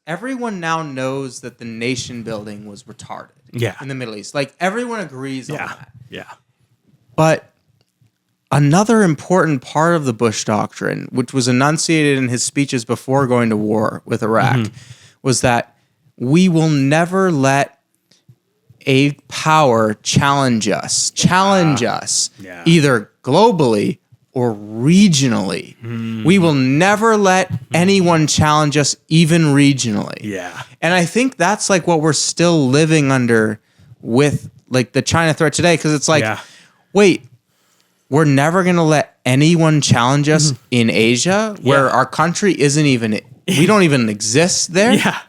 everyone now knows that the nation building was retarded in the Middle East. Like, everyone agrees on that. Yeah. But another important part of the Bush Doctrine, which was enunciated in his speeches before going to war with Iraq, was that we will never let a power challenge us, either globally or regionally. We will never let anyone challenge us, even regionally. Yeah. And I think that's like what we're still living under with like the China threat today, because it's like, wait, we're never going to let anyone challenge us in Asia, where our country isn't even, we don't even exist there. Yeah.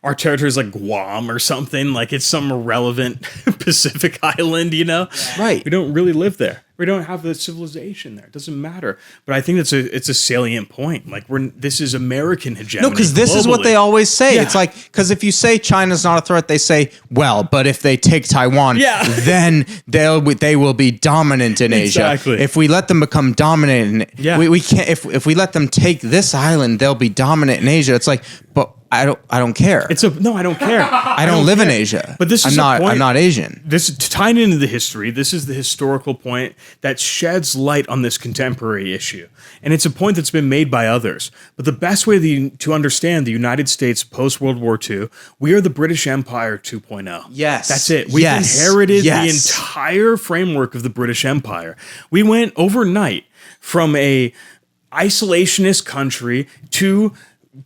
Our territory is like Guam or something. Like, it's some irrelevant Pacific island, you know? Right. We don't really live there. We don't have the civilization there. It doesn't matter. But I think it's a salient point. Like, this is American hegemony. No, because this is what they always say. It's like, because if you say China's not a threat, they say, well, but if they take Taiwan, then they will be dominant in Asia. If we let them become dominant, we can't. If we let them take this island, they'll be dominant in Asia. It's like, but I don't care. No, I don't care. I don't live in Asia. But this is I'm not Asian. This tying into the history. This is the historical point that sheds light on this contemporary issue, and it's a point that's been made by others. But the best way to understand the United States post World War II, we are the British Empire 2.0. Yes, that's it. We've inherited the entire framework of the British Empire. We went overnight from a isolationist country to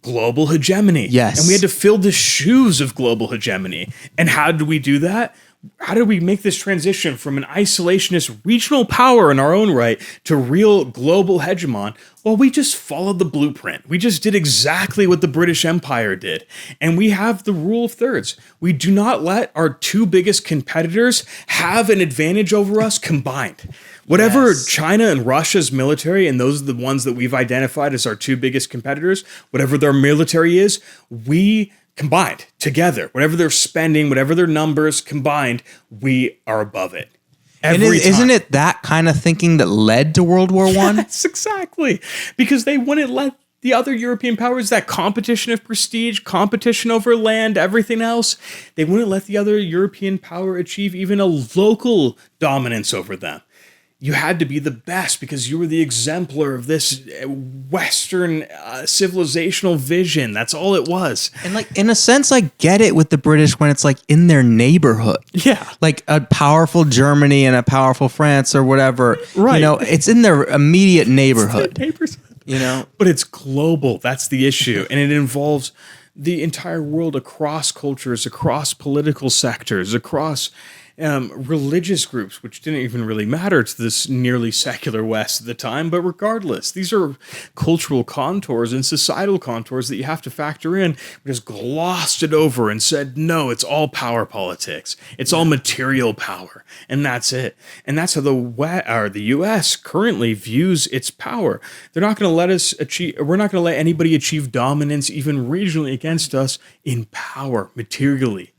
global hegemony. Yes. And we had to fill the shoes of global hegemony. And how did we do that? How did we make this transition from an isolationist regional power in our own right to real global hegemon? Well, we just followed the blueprint. We just did exactly what the British Empire did. And we have the rule of thirds. We do not let our two biggest competitors have an advantage over us combined. Whatever China and Russia's military, and those are the ones that we've identified as our two biggest competitors, whatever their military is, we combined together. Whatever they're spending, whatever their numbers combined, we are above it. Isn't it that kind of thinking that led to World War I? Yes, exactly. Because they wouldn't let the other European powers, that competition of prestige, competition over land, everything else, they wouldn't let the other European power achieve even a local dominance over them. You had to be the best because you were the exemplar of this Western civilizational vision. That's all it was. And like, in a sense, I get it with the British when it's like in their neighborhood. Yeah. Like a powerful Germany and a powerful France or whatever. Right. You know, it's in their immediate neighborhood. You know? But it's global. That's the issue. And it involves the entire world across cultures, across political sectors, across religious groups, which didn't even really matter to this nearly secular West at the time. But regardless, these are cultural contours and societal contours that you have to factor in. We just glossed it over and said, no, it's all power politics. It's all material power. And that's it. And that's how the U.S. currently views its power. They're not going to let us achieve, we're not going to let anybody achieve dominance, even regionally, against us in power, materially.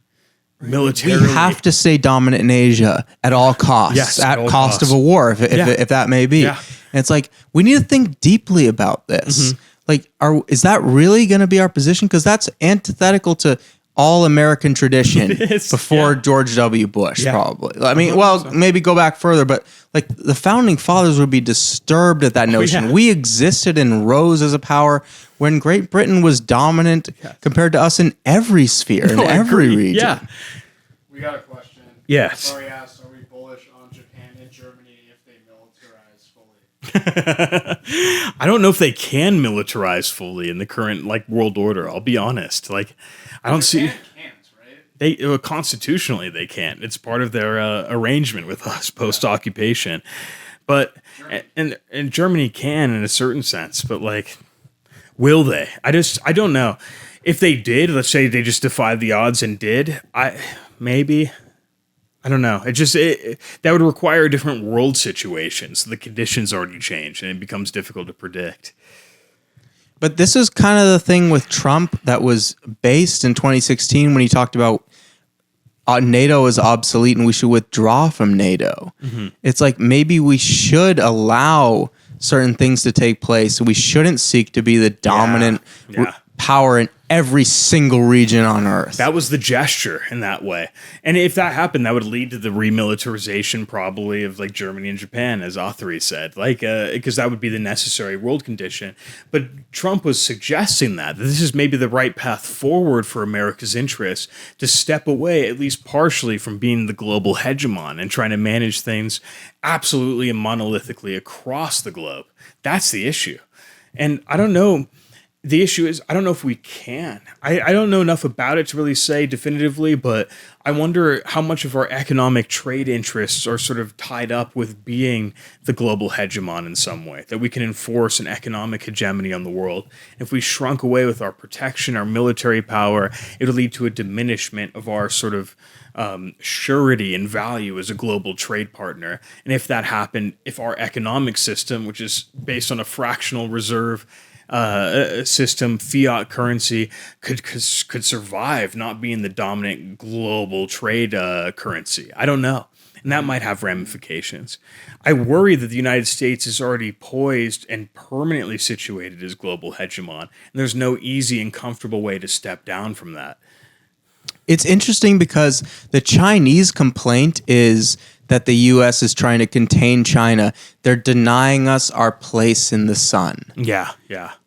Militarily. We have to stay dominant in Asia at all costs, at all cost of a war, if that may be. Yeah. And it's like, we need to think deeply about this. Like, is that really going to be our position? Because that's antithetical to all American tradition before George W. Bush, probably. I mean, well, maybe go back further, but like the founding fathers would be disturbed at that notion. We existed and rose as a power when Great Britain was dominant compared to us in every sphere, in every region. Yeah. We got a question. Yes. Sorry, asked, are we bullish on Japan and Germany if they militarize fully? I don't know if they can militarize fully in the current world order. I'll be honest. I don't see. Can't, right? They constitutionally they can't. It's part of their arrangement with us post-occupation. But and Germany can in a certain sense, but will they? I don't know. If they did, let's say they just defied the odds and did, maybe. I don't know. That would require a different world situation. So the conditions already change and it becomes difficult to predict. But this is kind of the thing with Trump that was based in 2016 when he talked about NATO is obsolete and we should withdraw from NATO. It's like maybe we should allow certain things to take place. We shouldn't seek to be the dominant power in every single region on Earth. That was the gesture in that way. And if that happened, that would lead to the remilitarization probably of like Germany and Japan, as Authry said, because that would be the necessary world condition. But Trump was suggesting that this is maybe the right path forward for America's interests, to step away at least partially from being the global hegemon and trying to manage things absolutely and monolithically across the globe. That's the issue. And I don't know. The issue is, I don't know if we can. I don't know enough about it to really say definitively, but I wonder how much of our economic trade interests are sort of tied up with being the global hegemon in some way, that we can enforce an economic hegemony on the world. If we shrunk away with our protection, our military power, it would lead to a diminishment of our sort of surety and value as a global trade partner. And if that happened, if our economic system, which is based on a fractional reserve system, fiat currency, could survive not being the dominant global trade currency. I don't know. And that might have ramifications. I worry that the United States is already poised and permanently situated as global hegemon. And there's no easy and comfortable way to step down from that. It's interesting because the Chinese complaint is that the U.S. is trying to contain China. They're denying us our place in the sun. Yeah.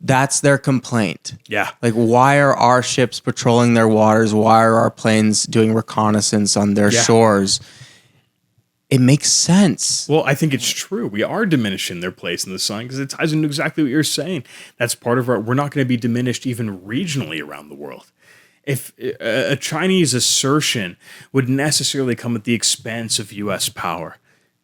That's their complaint. Yeah. Like, why are our ships patrolling their waters? Why are our planes doing reconnaissance on their shores? It makes sense. Well, I think it's true. We are diminishing their place in the sun because it ties into exactly what you're saying. That's part of we're not going to be diminished even regionally around the world. If a Chinese assertion would necessarily come at the expense of U.S. power.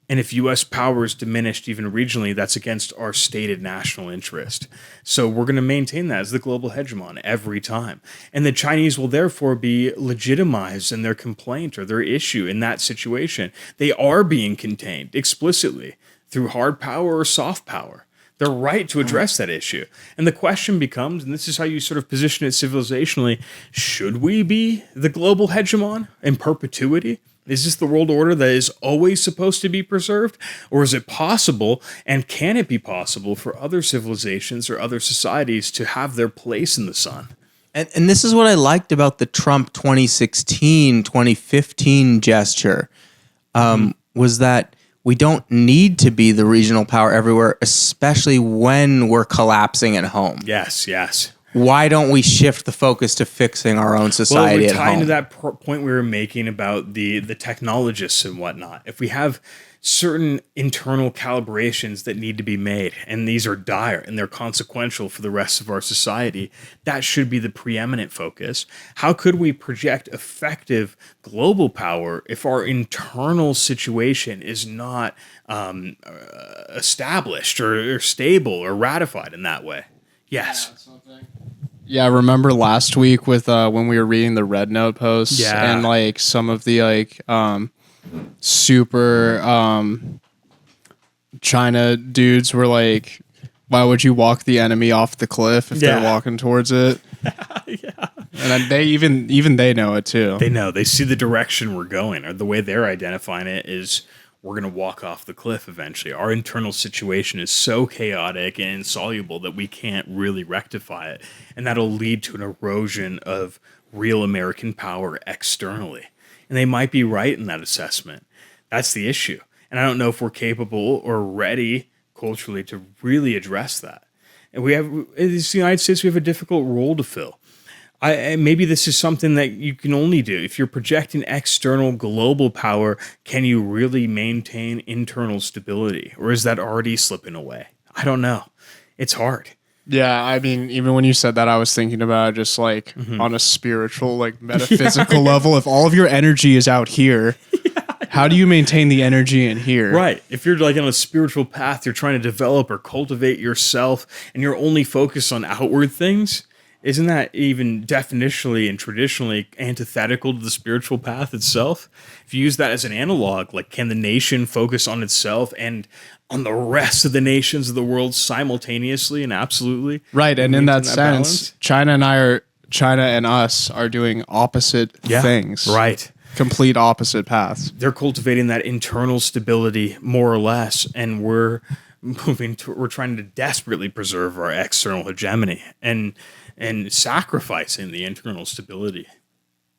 And if U.S. power is diminished even regionally, that's against our stated national interest. So we're going to maintain that as the global hegemon every time. And the Chinese will therefore be legitimized in their complaint or their issue in that situation. They are being contained explicitly through hard power or soft power. They're right to address that issue. And the question becomes, and this is how you sort of position it civilizationally, should we be the global hegemon in perpetuity? Is this the world order that is always supposed to be preserved? Or is it possible, and can it be possible for other civilizations or other societies to have their place in the sun? And this is what I liked about the Trump 2016, 2015 gesture, was that we don't need to be the regional power everywhere, especially when we're collapsing at home. Yes. Why don't we shift the focus to fixing our own society at home? Well, we tie into that point we were making about the technologists and whatnot. If we have certain internal calibrations that need to be made, and these are dire and they're consequential for the rest of our society, that should be the preeminent focus. How could we project effective global power if our internal situation is not established or stable or ratified in that way? Yes. Yeah, I remember last week with when we were reading the Red Note posts and like some of the like super China dudes were like, why would you walk the enemy off the cliff if they're walking towards it? And they even they know it too. They know. They see the direction we're going, or the way they're identifying it is we're going to walk off the cliff eventually. Our internal situation is so chaotic and insoluble that we can't really rectify it. And that'll lead to an erosion of real American power externally. And they might be right in that assessment. That's the issue. And I don't know if we're capable or ready culturally to really address that. And in the United States, we have a difficult role to fill. Maybe this is something that you can only do. If you're projecting external global power, can you really maintain internal stability? Or is that already slipping away? I don't know. It's hard. Yeah, I mean, even when you said that, I was thinking about just like on a spiritual, like metaphysical level. If all of your energy is out here, how do you maintain the energy in here? Right. If you're like on a spiritual path, you're trying to develop or cultivate yourself, and you're only focused on outward things, isn't that even definitionally and traditionally antithetical to the spiritual path itself? If you use that as an analog, like can the nation focus on itself and on the rest of the nations of the world simultaneously and absolutely? Right, and in that sense, balance? China and us are doing opposite things. Right. Complete opposite paths. They're cultivating that internal stability more or less, and we're we're trying to desperately preserve our external hegemony and sacrificing the internal stability.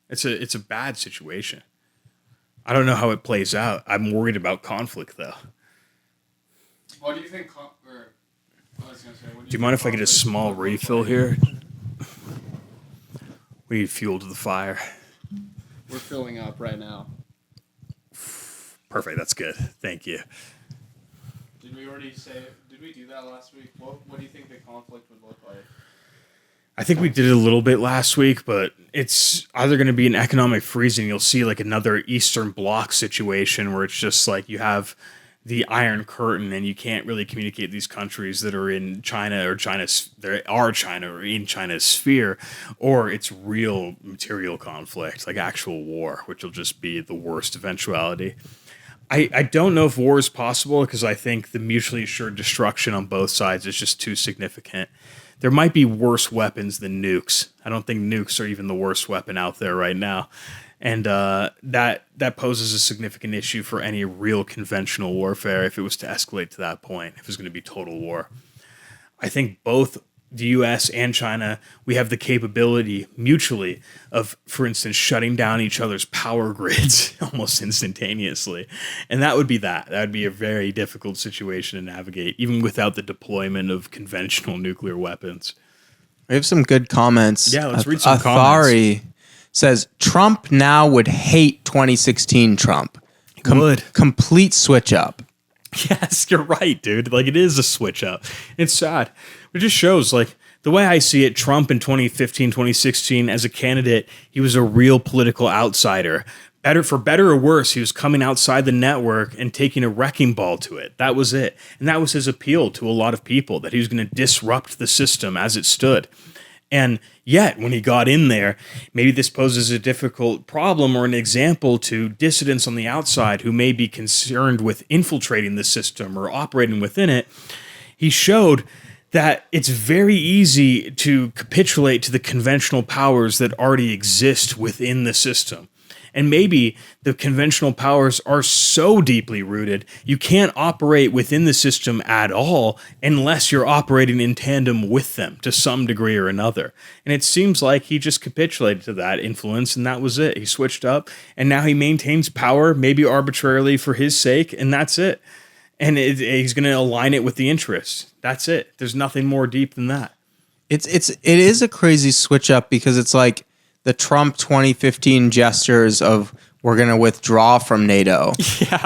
It's a bad situation. I don't know how it plays out. I'm worried about conflict, though. What do you think? I was gonna say, what Do you mind if I get a small refill here? We need fuel to the fire. We're filling up right now. Perfect. That's good. Thank you. Did we already say? Did we do that last week? What do you think the conflict would look like? I think we did it a little bit last week, but it's either going to be an economic freeze and you'll see like another Eastern Bloc situation where it's just like you have the Iron Curtain and you can't really communicate these countries that are in China or China or in China's sphere, or it's real material conflict, like actual war, which will just be the worst eventuality. I don't know if war is possible because I think the mutually assured destruction on both sides is just too significant. There might be worse weapons than nukes. I don't think nukes are even the worst weapon out there right now. And that poses a significant issue for any real conventional warfare if it was to escalate to that point, if it was going to be total war. I think both the U.S. and China, we have the capability mutually of, for instance, shutting down each other's power grids almost instantaneously. And that would be that. That would be a very difficult situation to navigate, even without the deployment of conventional nuclear weapons. We have some good comments. Yeah, let's read some Athari comments. Says, Trump now would hate 2016 Trump. Would. Complete switch up. Yes, you're right, dude. Like, it is a switch up. It's sad. It just shows, like, the way I see it, Trump in 2015, 2016, as a candidate, he was a real political outsider. For better or worse, he was coming outside the network and taking a wrecking ball to it. That was it. And that was his appeal to a lot of people, that he was going to disrupt the system as it stood. And yet, when he got in there, maybe this poses a difficult problem or an example to dissidents on the outside who may be concerned with infiltrating the system or operating within it. He showed that it's very easy to capitulate to the conventional powers that already exist within the system. And maybe the conventional powers are so deeply rooted, you can't operate within the system at all unless you're operating in tandem with them to some degree or another. And it seems like he just capitulated to that influence, and that was it. He switched up, and now he maintains power, maybe arbitrarily for his sake, and that's it. And he's going to align it with the interests. That's it. There's nothing more deep than that. It is a crazy switch up because it's like the Trump 2015 gestures of we're going to withdraw from NATO,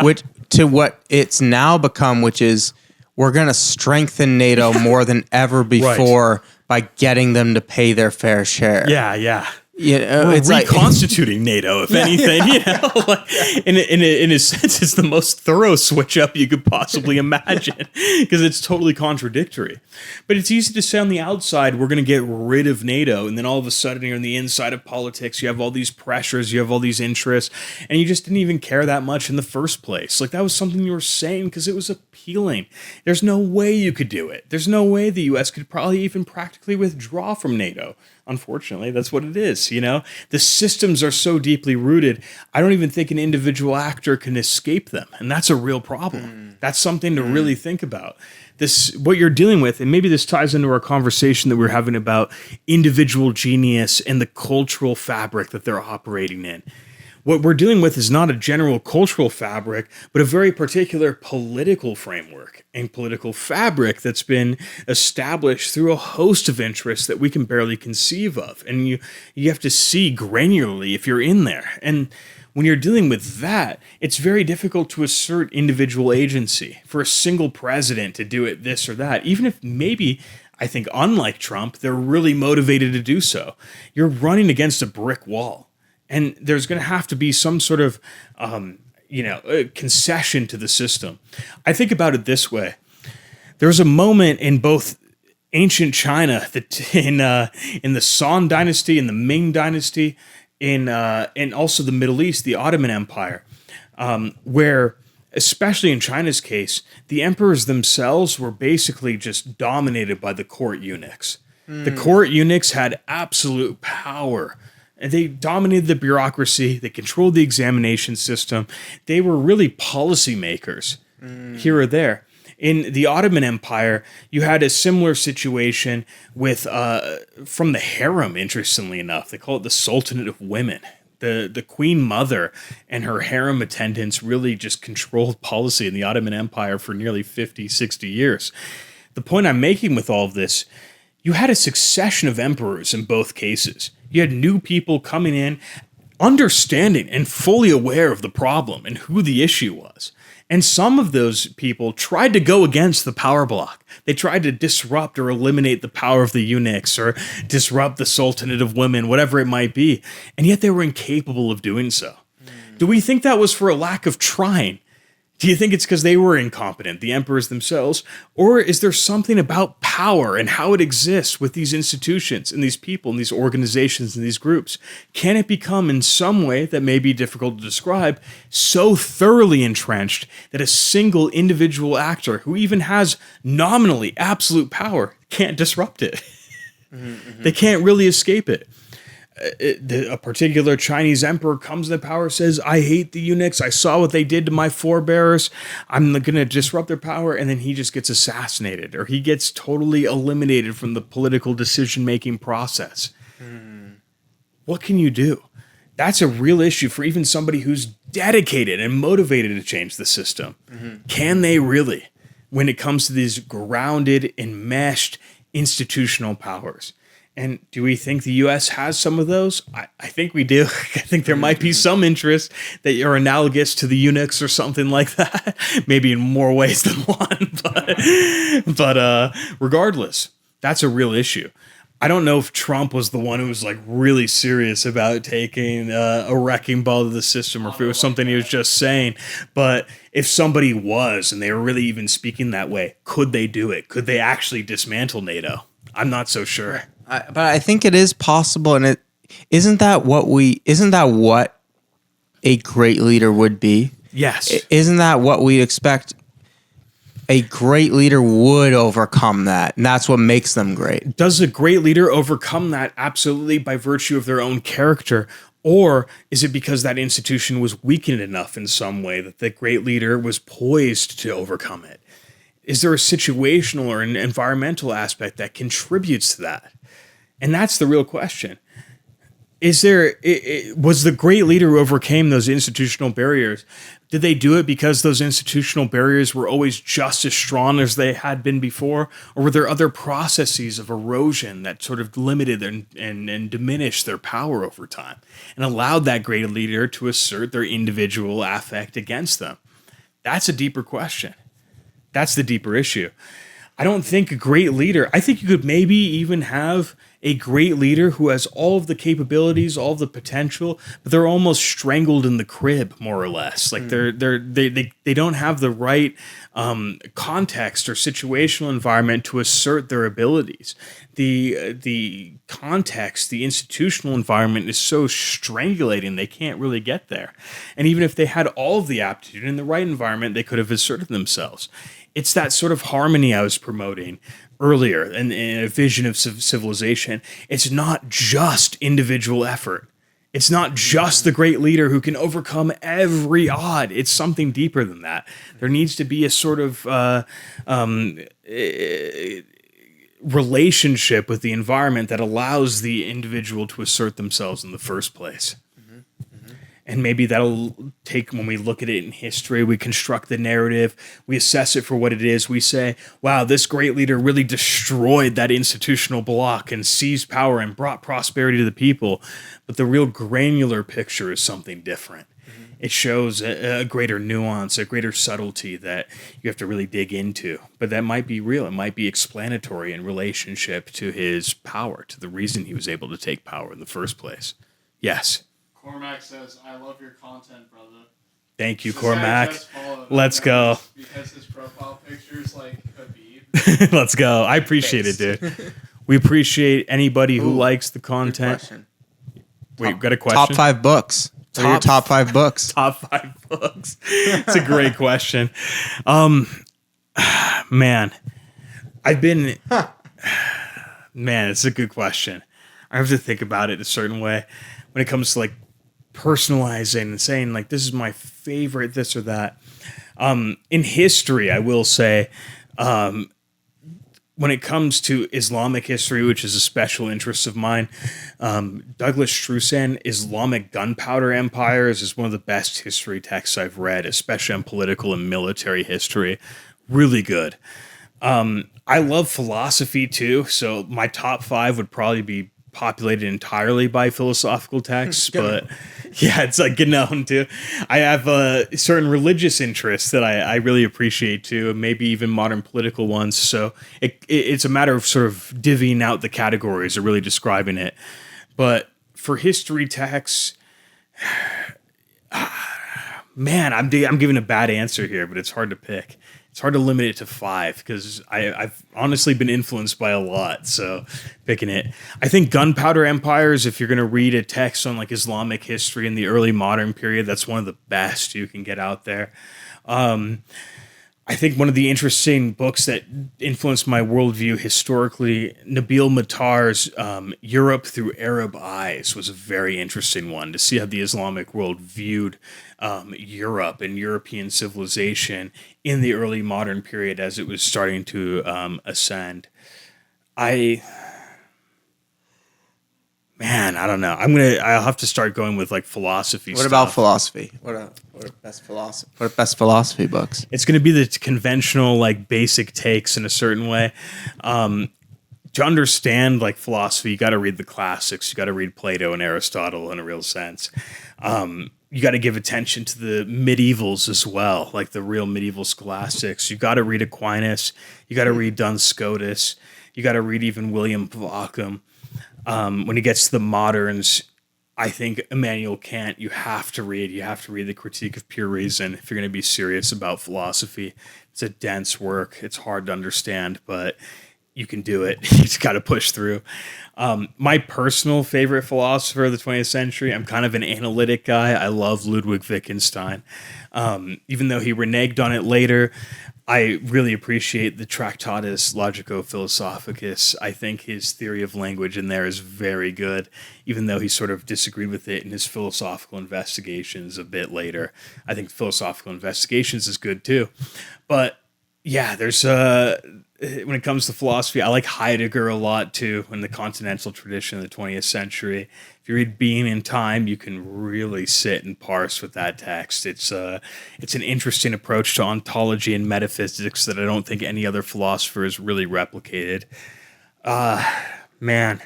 which to what it's now become, which is we're going to strengthen NATO more than ever before by getting them to pay their fair share. Yeah. We're it's reconstituting NATO, if anything. You know, like, in a sense, it's the most thorough switch up you could possibly imagine because it's totally contradictory. But it's easy to say on the outside, we're going to get rid of NATO, and then all of a sudden you're on the inside of politics. You have all these pressures, you have all these interests, and you just didn't even care that much in the first place. Like, that was something you were saying because it was appealing. There's no way you could do it. There's no way the U.S. could probably even practically withdraw from NATO. Unfortunately, that's what it is, you know? The systems are so deeply rooted, I don't even think an individual actor can escape them. And that's a real problem. That's something to really think about. What you're dealing with, and maybe this ties into our conversation that we're having about individual genius and the cultural fabric that they're operating in. What we're dealing with is not a general cultural fabric, but a very particular political framework and political fabric that's been established through a host of interests that we can barely conceive of. And you have to see granularly if you're in there. And when you're dealing with that, it's very difficult to assert individual agency for a single president to do it this or that, even if maybe, I think, unlike Trump, they're really motivated to do so. You're running against a brick wall. And there's going to have to be some sort of, concession to the system. I think about it this way. There was a moment in both ancient China, in the Song dynasty, in the Ming dynasty, and also the Middle East, the Ottoman Empire, where, especially in China's case, the emperors themselves were basically just dominated by the court eunuchs. The court eunuchs had absolute power. And they dominated the bureaucracy. They controlled the examination system. They were really policymakers here or there. In the Ottoman Empire, you had a similar situation with from the harem. Interestingly enough, they call it the Sultanate of Women. The Queen Mother and her harem attendants really just controlled policy in the Ottoman Empire for nearly 50, 60 years. The point I'm making with all of this, you had a succession of emperors in both cases. You had new people coming in, understanding and fully aware of the problem and who the issue was. And some of those people tried to go against the power block. They tried to disrupt or eliminate the power of the eunuchs or disrupt the Sultanate of Women, whatever it might be. And yet they were incapable of doing so. Do we think that was for a lack of trying? Do you think it's because they were incompetent, the emperors themselves? Or is there something about power and how it exists with these institutions and these people and these organizations and these groups? Can it become in some way that may be difficult to describe so thoroughly entrenched that a single individual actor who even has nominally absolute power can't disrupt it? They can't really escape it. A particular Chinese emperor comes to power, says, I hate the eunuchs. I saw what they did to my forebears. I'm going to disrupt their power. And then he just gets assassinated, or he gets totally eliminated from the political decision-making process. What can you do? That's a real issue for even somebody who's dedicated and motivated to change the system. Can they really, when it comes to these grounded, enmeshed institutional powers? And do we think the U.S. has some of those? I think we do. I think there might be some interest that are analogous to the eunuchs or something like that. Maybe in more ways than one. But regardless, that's a real issue. I don't know if Trump was the one who was like really serious about taking a wrecking ball to the system, or if it was something he was just saying. But if somebody was, and they were really even speaking that way, could they do it? Could they actually dismantle NATO? I'm not so sure. But I think it is possible, and isn't that what a great leader would be? Yes. Isn't that what we expect? A great leader would overcome that, and that's what makes them great. Does a great leader overcome that? Absolutely, by virtue of their own character. Or is it because that institution was weakened enough in some way that the great leader was poised to overcome it? Is there a situational or an environmental aspect that contributes to that? And that's the real question. Was the great leader who overcame those institutional barriers, did they do it because those institutional barriers were always just as strong as they had been before? Or were there other processes of erosion that sort of limited and diminished their power over time and allowed that great leader to assert their individual affect against them? That's a deeper question. That's the deeper issue. I don't think a great leader, I think you could maybe even have a great leader who has all of the capabilities, all of the potential, but they're almost strangled in the crib, more or less. Like they don't have the right context or situational environment to assert their abilities. The context, the institutional environment is so strangulating they can't really get there. And even if they had all of the aptitude in the right environment, they could have asserted themselves. It's that sort of harmony I was promoting earlier in a vision of civilization. It's not just individual effort. It's not just the great leader who can overcome every odd. It's something deeper than that. There needs to be a sort of relationship with the environment that allows the individual to assert themselves in the first place. And maybe that'll take, when we look at it in history, we construct the narrative, we assess it for what it is. We say, wow, this great leader really destroyed that institutional block and seized power and brought prosperity to the people. But the real granular picture is something different. It shows a greater nuance, a greater subtlety that you have to really dig into. But that might be real. It might be explanatory in relationship to his power, to the reason he was able to take power in the first place. Yes. Cormac says, I love your content, brother. Thank you, This guy Cormac. just followed Let's go. Because his profile picture's like Khabib. Let's go. I appreciate it, dude. We appreciate anybody who likes the content. Wait, got a question? Top 5 books. What are your top 5 books? Top 5 books. It's a great question. Man, it's a good question. I have to think about it a certain way when it comes to like personalizing and saying like, this is my favorite, this or that. In history, I will say, when it comes to Islamic history, which is a special interest of mine, Douglas Strusan, Islamic Gunpowder Empires, is one of the best history texts I've read, especially on political and military history. Really good. I love philosophy too, so my top 5 would probably be populated entirely by philosophical texts, but yeah, it's like Gnome too. I have certain religious interests that I really appreciate too, and maybe even modern political ones. So it's a matter of sort of divvying out the categories or really describing it. But for history texts, man, I'm giving a bad answer here, but it's hard to pick. It's hard to limit it to 5 because I've honestly been influenced by a lot. So picking it, I think Gunpowder Empires, if you're going to read a text on like Islamic history in the early modern period, that's one of the best you can get out there. I think one of the interesting books that influenced my worldview historically, Nabil Matar's Europe Through Arab Eyes, was a very interesting one to see how the Islamic world viewed Europe and European civilization in the early modern period as it was starting to ascend. I don't know. I'll have to start going with like philosophy. What about philosophy? What are best philosophy books? It's going to be the conventional, like basic takes in a certain way. To understand like philosophy, you got to read the classics. You got to read Plato and Aristotle in a real sense. You got to give attention to the medievals as well, like the real medieval scholastics. You got to read Aquinas. You got to read Duns Scotus. You got to read even William of Ockham. When it gets to the moderns, I think Immanuel Kant, you have to read the Critique of Pure Reason if you're going to be serious about philosophy. It's a dense work. It's hard to understand, but you can do it. You just got to push through. My personal favorite philosopher of the 20th century, I'm kind of an analytic guy. I love Ludwig Wittgenstein. Even though he reneged on it later, I really appreciate the Tractatus Logico-Philosophicus. I think his theory of language in there is very good, even though he sort of disagreed with it in his Philosophical Investigations a bit later. I think Philosophical Investigations is good too. But yeah, there's when it comes to philosophy, I like Heidegger a lot too, in the continental tradition of the 20th century. If you read Being and Time, you can really sit and parse with that text. It's an interesting approach to ontology and metaphysics that I don't think any other philosopher has really replicated. Man,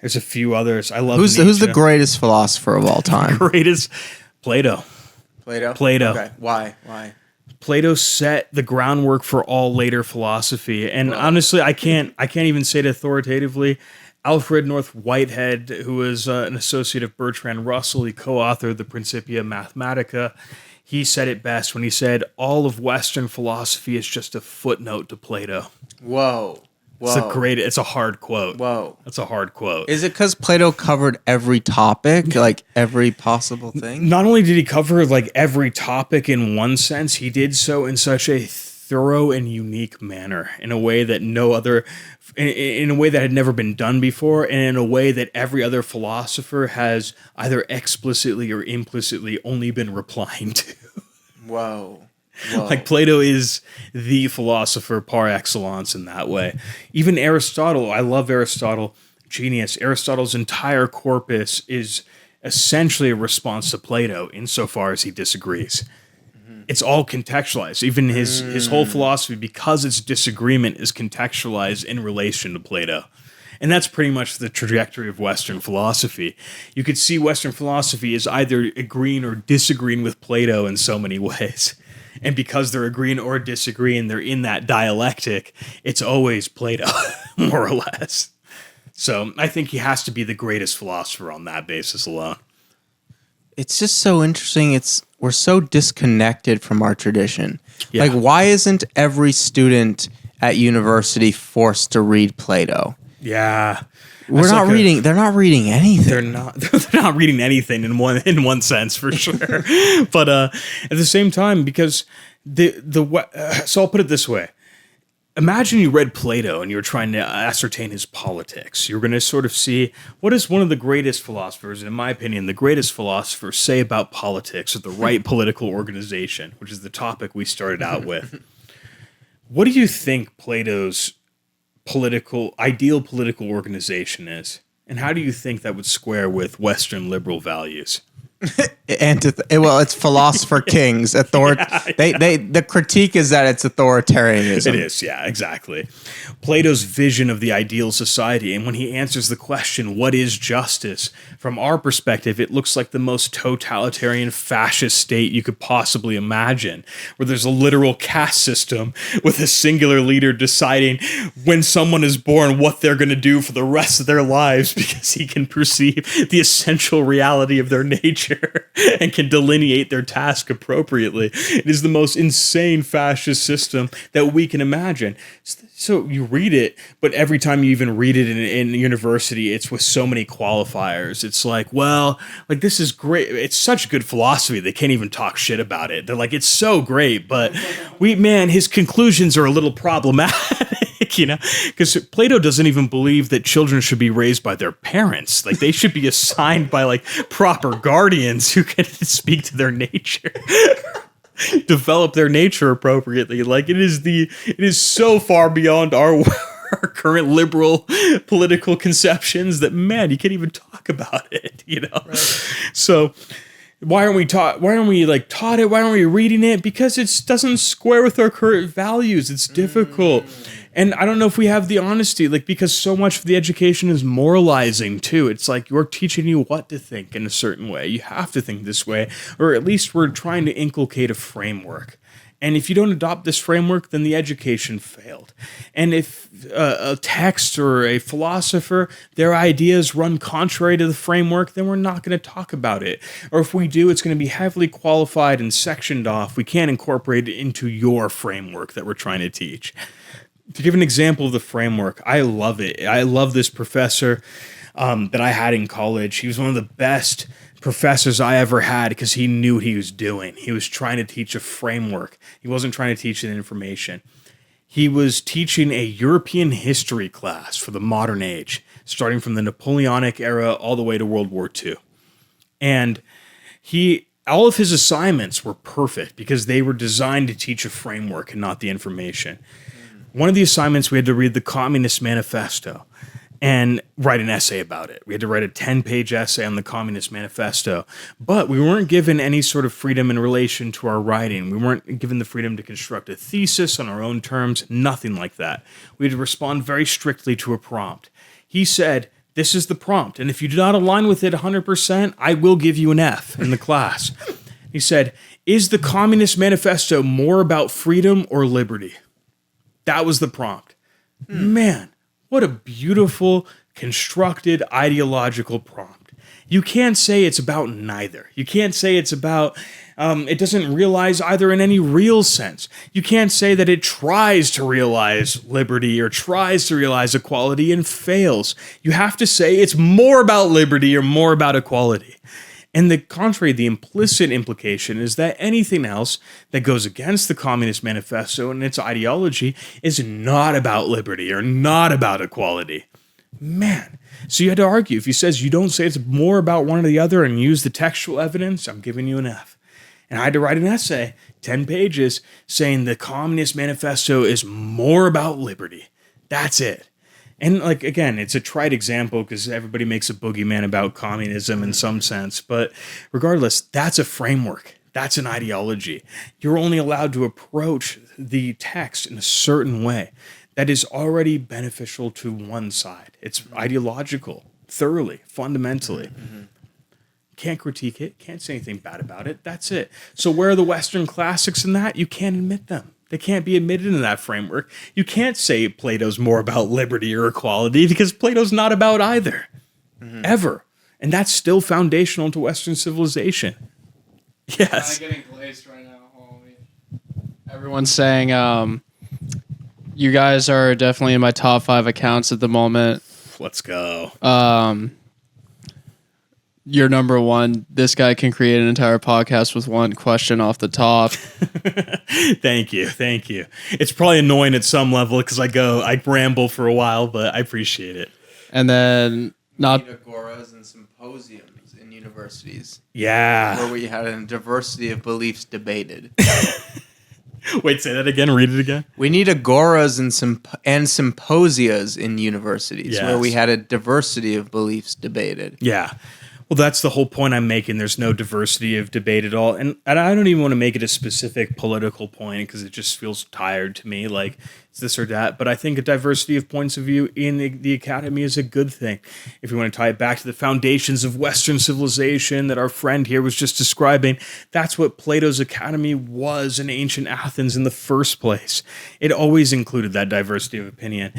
there's a few others. I love Who's the greatest philosopher of all time? Greatest Plato. Plato. Okay. Why? Plato set the groundwork for all later philosophy, and honestly, I can't even say it authoritatively. Alfred North Whitehead, who was an associate of Bertrand Russell, he co-authored the Principia Mathematica. He said it best when he said, "All of Western philosophy is just a footnote to Plato." Whoa. It's a hard quote. Whoa. That's a hard quote. Is it because Plato covered every topic, like every possible thing? Not only did he cover like every topic in one sense, he did so in such a thorough and unique manner, in a way that in a way that had never been done before, and in a way that every other philosopher has either explicitly or implicitly only been replying to. Whoa. Like Plato is the philosopher par excellence in that way. Even Aristotle, I love Aristotle, genius. Aristotle's entire corpus is essentially a response to Plato insofar as he disagrees. Mm-hmm. It's all contextualized. Even his whole philosophy, because its disagreement is contextualized in relation to Plato. And that's pretty much the trajectory of Western philosophy. You could see Western philosophy as either agreeing or disagreeing with Plato in so many ways. And because they're agreeing or disagreeing, they're in that dialectic, it's always Plato, more or less. So I think he has to be the greatest philosopher on that basis alone. It's just so interesting. We're so disconnected from our tradition. Yeah. Like, why isn't every student at university forced to read Plato? Yeah. They're not reading anything. They're not reading anything in one sense, for sure. But at the same time, because so I'll put it this way. imagine you read Plato and you were trying to ascertain his politics. You're going to sort of see what does one of the greatest philosophers, and in my opinion, the greatest philosophers say about politics or the right political organization, which is the topic we started out with. What do you think Plato's ideal political organization is? And how do you think that would square with Western liberal values? Well, it's philosopher kings. The critique is that it's authoritarianism. It is, yeah, exactly. Plato's vision of the ideal society, and when he answers the question, what is justice? From our perspective, it looks like the most totalitarian fascist state you could possibly imagine, where there's a literal caste system with a singular leader deciding when someone is born what they're going to do for the rest of their lives because he can perceive the essential reality of their nature and can delineate their task appropriately. It is the most insane fascist system that we can imagine. So you read it, but every time you even read it in university, it's with so many qualifiers. It's like, well, like this is great. It's such good philosophy. They can't even talk shit about it. They're like, it's so great, but his conclusions are a little problematic, you know, because Plato doesn't even believe that children should be raised by their parents. Like they should be assigned by like proper guardians who can speak to their nature. Develop their nature appropriately. Like it is so far beyond our current liberal political conceptions that, man, you can't even talk about it, you know? Right. So why aren't we taught it? Why aren't we reading it? Because it doesn't square with our current values. It's difficult. And I don't know if we have the honesty, like, because so much of the education is moralizing too. It's like you're teaching you what to think in a certain way. You have to think this way, or at least we're trying to inculcate a framework. And if you don't adopt this framework, then the education failed. And if a text or a philosopher, their ideas run contrary to the framework, then we're not going to talk about it. Or if we do, it's going to be heavily qualified and sectioned off. We can't incorporate it into your framework that we're trying to teach. To give an example of the framework, I love it. I love this professor that I had in college. He was one of the best professors I ever had because he knew what he was doing. He was trying to teach a framework. He wasn't trying to teach an information. He was teaching a European history class for the modern age, starting from the Napoleonic era all the way to World War II. And all of his assignments were perfect because they were designed to teach a framework and not the information. One of the assignments, we had to read the Communist Manifesto and write an essay about it. We had to write a 10-page essay on the Communist Manifesto, but we weren't given any sort of freedom in relation to our writing. We weren't given the freedom to construct a thesis on our own terms, nothing like that. We had to respond very strictly to a prompt. He said, this is the prompt, and if you do not align with it 100%, I will give you an F in the class. He said, is the Communist Manifesto more about freedom or liberty? That was the prompt. Man, what a beautiful, constructed, ideological prompt. You can't say it's about neither. You can't say it's about, it doesn't realize either in any real sense. You can't say that it tries to realize liberty or tries to realize equality and fails. You have to say it's more about liberty or more about equality. And the contrary, the implicit implication is that anything else that goes against the Communist Manifesto and its ideology is not about liberty or not about equality. Man. So you had to argue. If he says you don't say it's more about one or the other and use the textual evidence, I'm giving you an F. And I had to write an essay, 10 pages, saying the Communist Manifesto is more about liberty. That's it. And like, again, it's a trite example because everybody makes a boogeyman about communism in some sense. But regardless, that's a framework. That's an ideology. You're only allowed to approach the text in a certain way that is already beneficial to one side. It's ideological, thoroughly, fundamentally. Can't critique it. Can't say anything bad about it. That's it. So where are the Western classics in that? You can't admit them. They can't be admitted in that framework. You can't say Plato's more about liberty or equality because Plato's not about either. Ever. And that's still foundational to Western civilization. Yes. I'm getting glazed right now. Holy. Everyone's saying you guys are definitely in my top 5 accounts at the moment. Let's go. you're number one. This guy can create an entire podcast with one question off the top. Thank you. It's probably annoying at some level because I ramble for a while, but I appreciate it. And then not Need agoras and symposiums in universities Yeah. where we had a diversity of beliefs debated. Wait, say that again. Read it again. We need agoras and symposias in universities where we Yes. had a diversity of beliefs debated. Yeah. Well, that's the whole point I'm making. There's no diversity of debate at all. And I don't even want to make it a specific political point because it just feels tired to me, like it's this or that. But I think a diversity of points of view in the academy is a good thing. If you want to tie it back to the foundations of Western civilization that our friend here was just describing, that's what Plato's academy was in ancient Athens in the first place. It always included that diversity of opinion.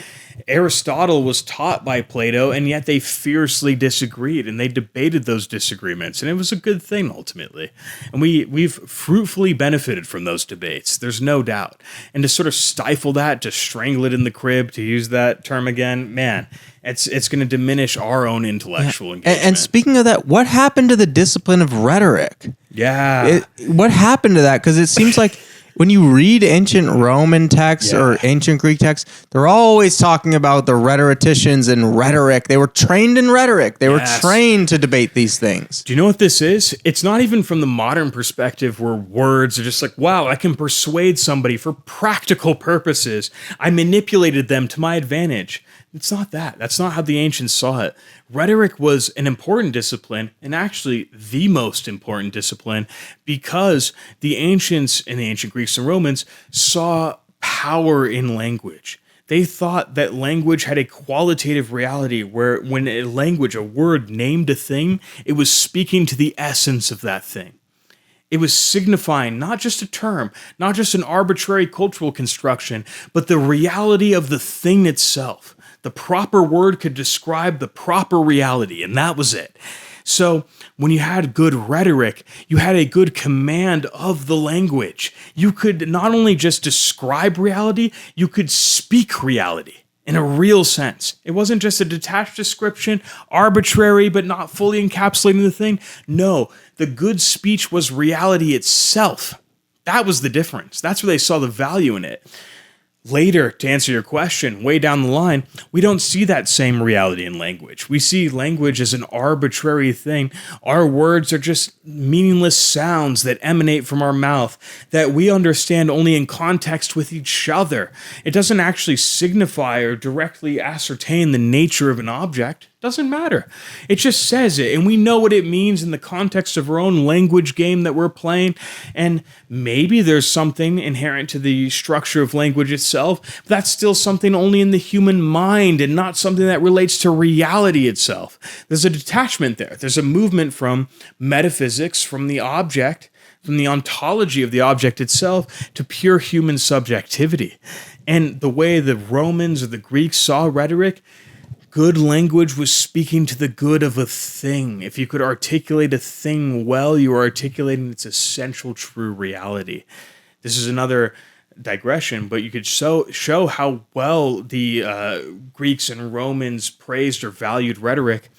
Aristotle was taught by Plato, and yet they fiercely disagreed, and they debated those disagreements, and it was a good thing ultimately. And we've fruitfully benefited from those debates. There's no doubt. And to sort of stifle that, to strangle it in the crib, to use that term again, man, it's going to diminish our own intellectual engagement. And speaking of that, what happened to the discipline of rhetoric? Yeah. What happened to that? Because it seems like when you read ancient Roman texts or ancient Greek texts, they're always talking about the rhetoricians and rhetoric. They were trained in rhetoric. They were trained to debate these things. Do you know what this is? It's not even from the modern perspective where words are just like, wow, I can persuade somebody for practical purposes. I manipulated them to my advantage. It's not that. That's not how the ancients saw it. Rhetoric was an important discipline, and actually the most important discipline, because the ancients and the ancient Greeks and Romans saw power in language. They thought that language had a qualitative reality where when a word named a thing, it was speaking to the essence of that thing. It was signifying not just a term, not just an arbitrary cultural construction, but the reality of the thing itself. The proper word could describe the proper reality, and that was it. So when you had good rhetoric, you had a good command of the language. You could not only just describe reality, you could speak reality in a real sense. It wasn't just a detached description, arbitrary but not fully encapsulating the thing. No, the good speech was reality itself. That was the difference. That's where they saw the value in it. Later, to answer your question, way down the line, we don't see that same reality in language. We see language as an arbitrary thing. Our words are just meaningless sounds that emanate from our mouth that we understand only in context with each other. It doesn't actually signify or directly ascertain the nature of an object. Doesn't matter. It just says it, and we know what it means in the context of our own language game that we're playing. And maybe there's something inherent to the structure of language itself, but that's still something only in the human mind and not something that relates to reality itself. There's a detachment there. There's a movement from metaphysics, from the object, from the ontology of the object itself, to pure human subjectivity. And the way the Romans or the Greeks saw rhetoric, good language was speaking to the good of a thing. If you could articulate a thing well, you are articulating its essential true reality. This is another digression, but you could show how well the Greeks and Romans praised or valued rhetoric.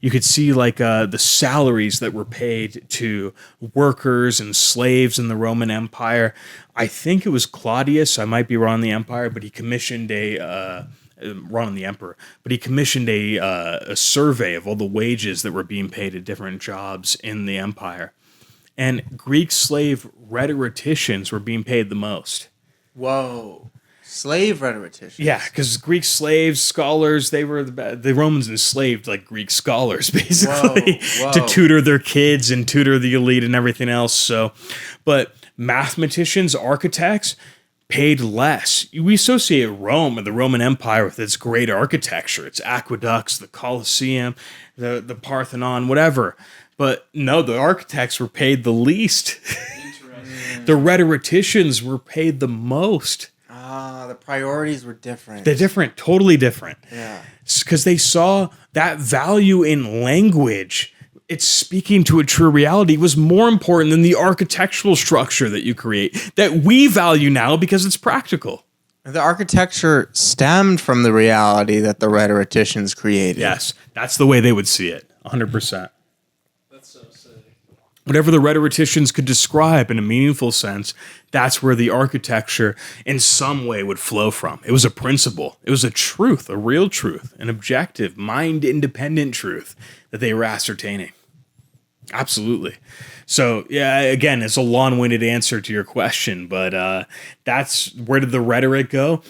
You could see like the salaries that were paid to workers and slaves in the Roman Empire. I think it was Claudius, I might be wrong on the empire, but he commissioned a survey of all the wages that were being paid at different jobs in the empire. And Greek slave rhetoricians were being paid the most. Whoa. Slave rhetoricians. Yeah, because Greek slaves, scholars, the Romans enslaved like Greek scholars, basically, Whoa. to tutor their kids and tutor the elite and everything else. So, but mathematicians, architects, paid less. We associate Rome and the Roman Empire with its great architecture, its aqueducts, the Colosseum, the Parthenon, whatever. But no, the architects were paid the least. The rhetoricians were paid the most. The priorities were different. They're different, totally different. Yeah. Because they saw that value in language. It's speaking to a true reality was more important than the architectural structure that you create that we value now because it's practical. The architecture stemmed from the reality that the rhetoricians created. Yes, that's the way they would see it, 100%. Whatever the rhetoricians could describe in a meaningful sense, that's where the architecture in some way would flow from. It was a principle. It was a truth, a real truth, an objective, mind-independent truth that they were ascertaining. Absolutely. So, yeah, again, it's a long-winded answer to your question, but that's where did the rhetoric go?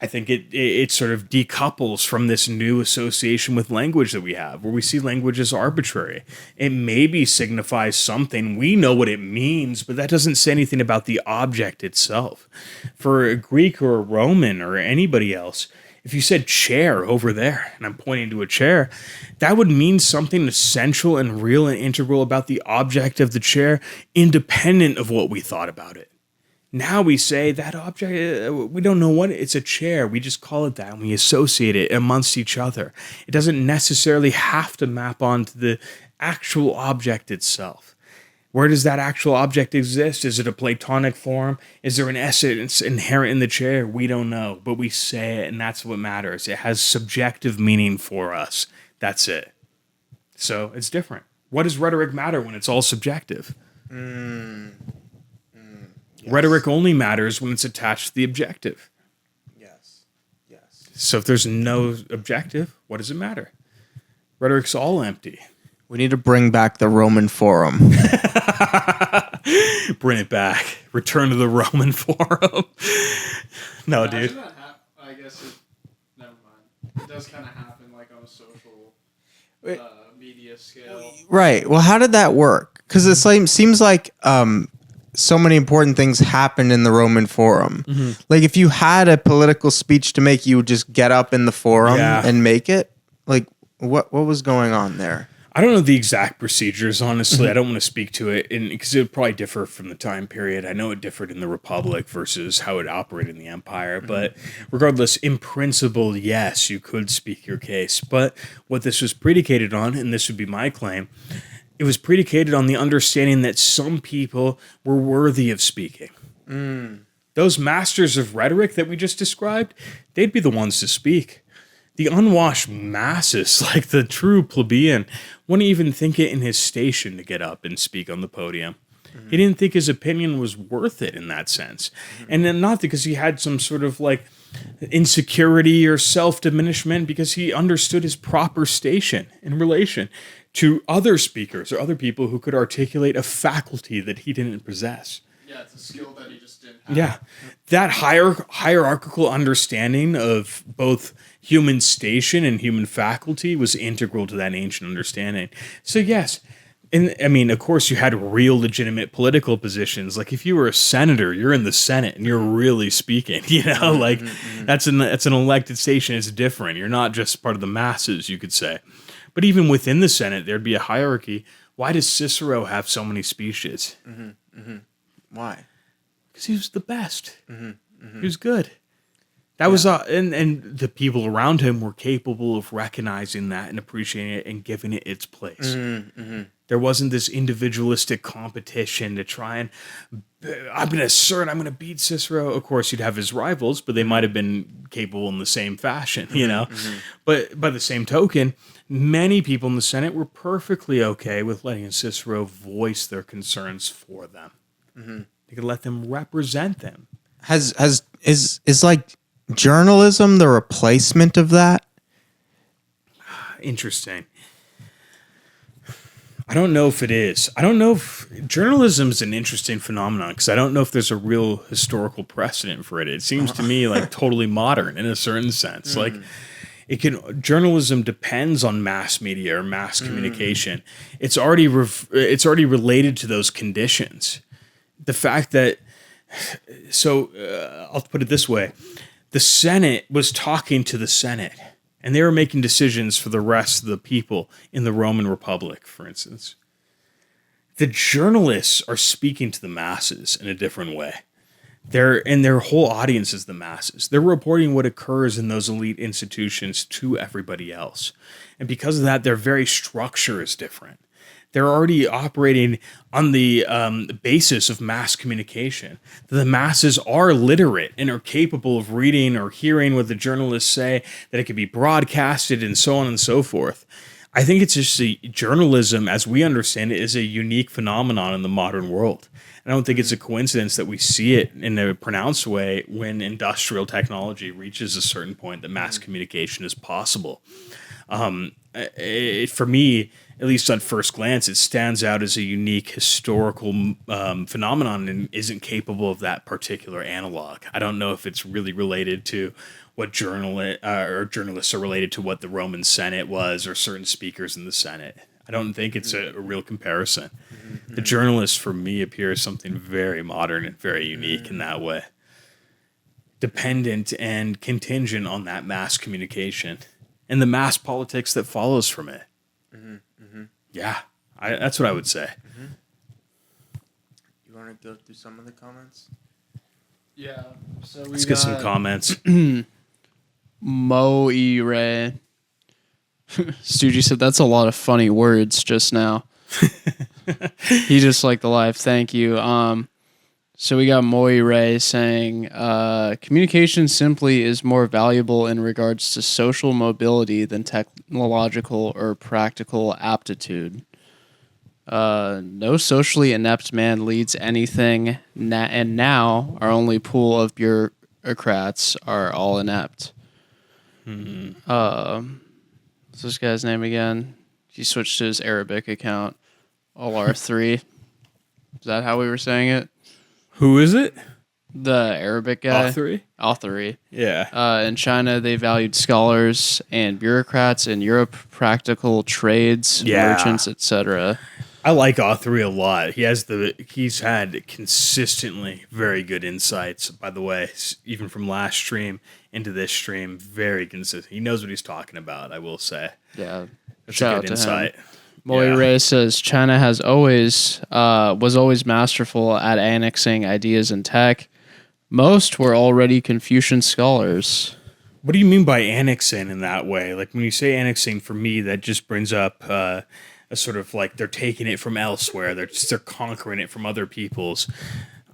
I think it sort of decouples from this new association with language that we have, where we see language as arbitrary. It maybe signifies something. We know what it means, but that doesn't say anything about the object itself. For a Greek or a Roman or anybody else, if you said chair over there, and I'm pointing to a chair, that would mean something essential and real and integral about the object of the chair, independent of what we thought about it. Now we say that object, we don't know what, it's a chair. We just call it that and we associate it amongst each other. It doesn't necessarily have to map onto the actual object itself. Where does that actual object exist? Is it a Platonic form? Is there an essence inherent in the chair? We don't know, but we say it and that's what matters. It has subjective meaning for us. That's it. So it's different. What does rhetoric matter when it's all subjective? Yes. Rhetoric only matters when it's attached to the objective. Yes. So if there's no objective, what does it matter? Rhetoric's all empty. We need to bring back the Roman Forum. Bring it back. Return to the Roman Forum. No, dude. I guess never mind. It does kind of happen like on a social media scale. Right. Well, how did that work? Because it seems like so many important things happened in the Roman Forum. Mm-hmm. Like if you had a political speech to make, you would just get up in the forum and make it. Like what was going on there? I don't know the exact procedures, honestly. I don't want to speak to it because it would probably differ from the time period. I know it differed in the Republic versus how it operated in the Empire. But regardless, in principle, yes, you could speak your case. But what this was predicated on, and this would be my claim, it was predicated on the understanding that some people were worthy of speaking. Those masters of rhetoric that we just described, they'd be the ones to speak. The unwashed masses, like the true plebeian, wouldn't even think it in his station to get up and speak on the podium. He didn't think his opinion was worth it in that sense. And then not because he had some sort of like insecurity or self-diminishment, because he understood his proper station in relation to other speakers or other people who could articulate a faculty that he didn't possess. Yeah, it's a skill that he just didn't have. Yeah, that hierarchical understanding of both human station and human faculty was integral to that ancient understanding. So yes, and I mean, of course, you had real legitimate political positions. Like if you were a senator, you're in the Senate and you're really speaking. You know, like that's an elected station. It's different. You're not just part of the masses, you could say. But even within the Senate, there'd be a hierarchy. Why does Cicero have so many speeches? Why? Because he was the best. He was good. That was and the people around him were capable of recognizing that and appreciating it and giving it its place. There wasn't this individualistic competition to try and I'm going to assert I'm going to beat Cicero. Of course, you'd have his rivals, but they might have been capable in the same fashion, you know. But by the same token, many people in the Senate were perfectly okay with letting Cicero voice their concerns for them. They could let them represent them. Is like journalism the replacement of that? Interesting. I don't know if it is. I don't know if journalism is an interesting phenomenon because I don't know if there's a real historical precedent for it. It seems to me like totally modern in a certain sense. Like journalism depends on mass media or mass communication. It's already related to those conditions. The fact that I'll put it this way. The Senate was talking to the Senate. And they were making decisions for the rest of the people in the Roman Republic, for instance. The journalists are speaking to the masses in a different way. Their whole audience is the masses. They're reporting what occurs in those elite institutions to everybody else. And because of that, their very structure is different. They're already operating on the basis of mass communication. The masses are literate and are capable of reading or hearing what the journalists say, that it can be broadcasted and so on and so forth. I think it's just journalism, as we understand it, is a unique phenomenon in the modern world. I don't think it's a coincidence that we see it in a pronounced way when industrial technology reaches a certain point that mass communication is possible. For me, at least on first glance, it stands out as a unique historical phenomenon and isn't capable of that particular analog. I don't know if it's really related to what journalists are related to what the Roman Senate was or certain speakers in the Senate. I don't think it's a real comparison. Mm-hmm. The journalist, for me, appears something very modern and very unique in that way. Dependent and contingent on that mass communication and the mass politics that follows from it. Mm-hmm. Mm-hmm. Yeah, that's what I would say. Mm-hmm. You want to go through some of the comments? Yeah. So Let's get some comments. Mo E. Ray. Stoogie said that's a lot of funny words just now. He just liked the live. Thank you. So we got Moe Ray saying, communication simply is more valuable in regards to social mobility than technological or practical aptitude. No socially inept man leads anything, and now our only pool of bureaucrats are all inept. What's this guy's name again? He switched to his Arabic account. LR3. Is that how we were saying it? Who is it? The Arabic guy. Author? Author. Yeah. In China, they valued scholars and bureaucrats. In Europe, practical trades, merchants, etc. I like Author a lot. He's had consistently very good insights, by the way, even from last stream into this stream, very consistent. He knows what he's talking about, I will say. Yeah. That's Shout a good out to insight. him. Moe Ray says China was always masterful at annexing ideas and tech. Most were already Confucian scholars. What do you mean by annexing in that way? Like when you say annexing, for me, that just brings up a sort of like they're taking it from elsewhere. They're conquering it from other peoples.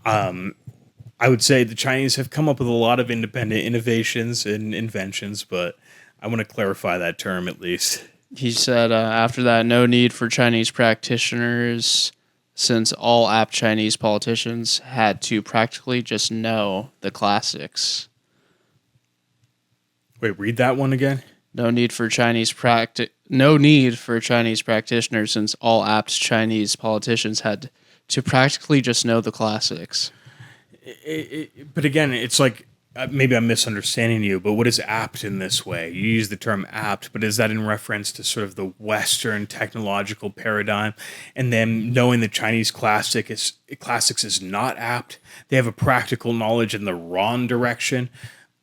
I would say the Chinese have come up with a lot of independent innovations and inventions, but I want to clarify that term at least. He said, after that, no need for Chinese practitioners, since all apt Chinese politicians had to practically just know the classics. Wait, read that one again. No need for Chinese practitioners, since all apt Chinese politicians had to practically just know the classics. But again, it's like, maybe I'm misunderstanding you, but what is apt in this way? You use the term apt, but is that in reference to sort of the Western technological paradigm? And then knowing the Chinese classics is not apt? They have a practical knowledge in the wrong direction?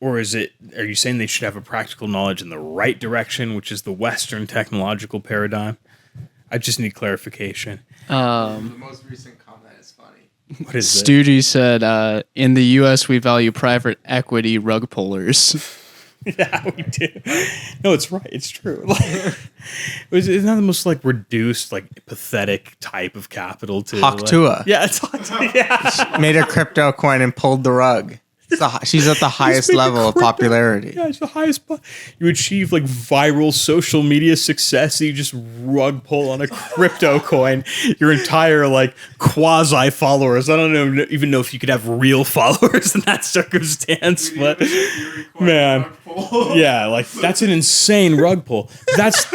Or are you saying they should have a practical knowledge in the right direction, which is the Western technological paradigm? I just need clarification. The most recent comment is funny. What is it? Stoogie said, in the U.S., we value private equity rug pullers. Yeah, we do. No, it's right. It's true. It's not the most reduced, pathetic type of capital to Haktua. Yeah, it's Haktua. Yeah. Made a crypto coin and pulled the rug. She's at the highest level of popularity. Yeah, it's the highest. You achieve viral social media success. You just rug pull on a crypto coin. Your entire quasi followers. I don't even know if you could have real followers in that circumstance. But man, yeah, that's an insane rug pull. That's.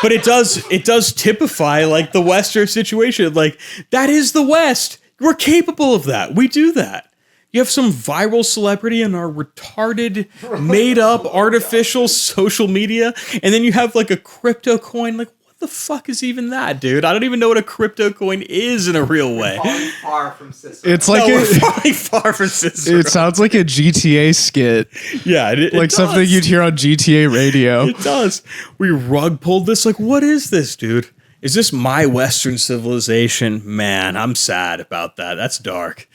But it does typify the Western situation. That is the West. We're capable of that. We do that. You have some viral celebrity in our retarded, made-up, artificial social media, and then you have a crypto coin. What the fuck is even that, dude? I don't even know what a crypto coin is in a real way. Far from Cicero. It's we're far from Cicero. It sounds like a GTA skit. Yeah, it does. Something you'd hear on GTA radio. It does. We rug pulled this. What is this, dude? Is this my Western civilization? Man, I'm sad about that. That's dark.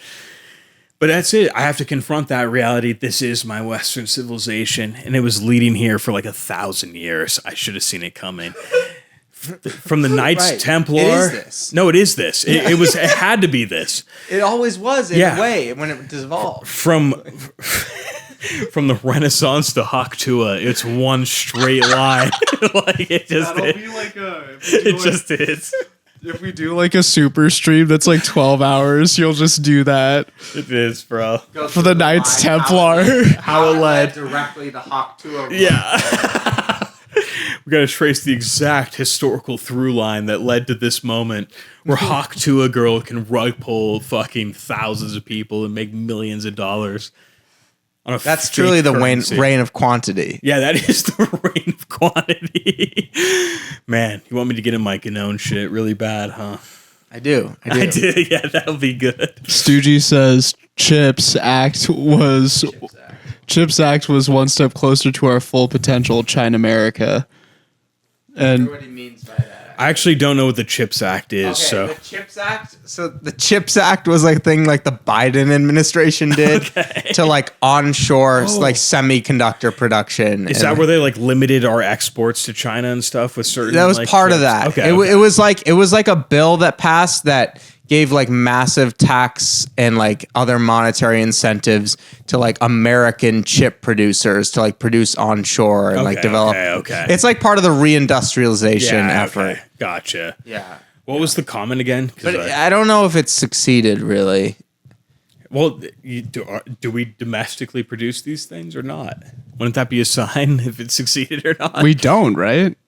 But that's it. I have to confront that reality. This is my Western civilization, and it was leading here for 1,000 years. I should have seen it coming. From the Knights Templar. It is this. No, it is this. It was. It had to be this. It always was in a way when it devolved. From the Renaissance to Haktua, it's one straight line. Like it just That'll is. be like a. It just is. If we do like a super stream that's like 12 hours, you'll just do that It is, bro. for the Knights Templar. How it led. directly to Hawk 2. Yeah. We got to trace the exact historical through line that led to this moment where Haktua girl can rug pull fucking thousands of people and make millions of dollars. On a That's fake truly the currency. reign of quantity. Yeah, that is the reign of quantity. Man, you want me to get in my Ganon shit really bad, huh? I do. I did. Yeah, that'll be good. Stoogie says Chips Act was one step closer to our full potential, China America. And What he means by that. I actually don't know what the CHIPS Act is, so the CHIPS Act. So the CHIPS Act was like a thing like the Biden administration did to like onshore like semiconductor production. is and, that where they like limited our exports to China and stuff with certain? that was like, part of chips? that? Okay, It was like a bill that passed that gave like massive tax and like other monetary incentives to like American chip producers to like produce onshore and like Okay, develop. okay. It's like part of the reindustrialization effort. Okay. Gotcha. Yeah. What was the comment again? 'Cause But I don't know if it's succeeded really. well, do we domestically produce these things or not? Wouldn't that be a sign if it succeeded or not? we don't, right?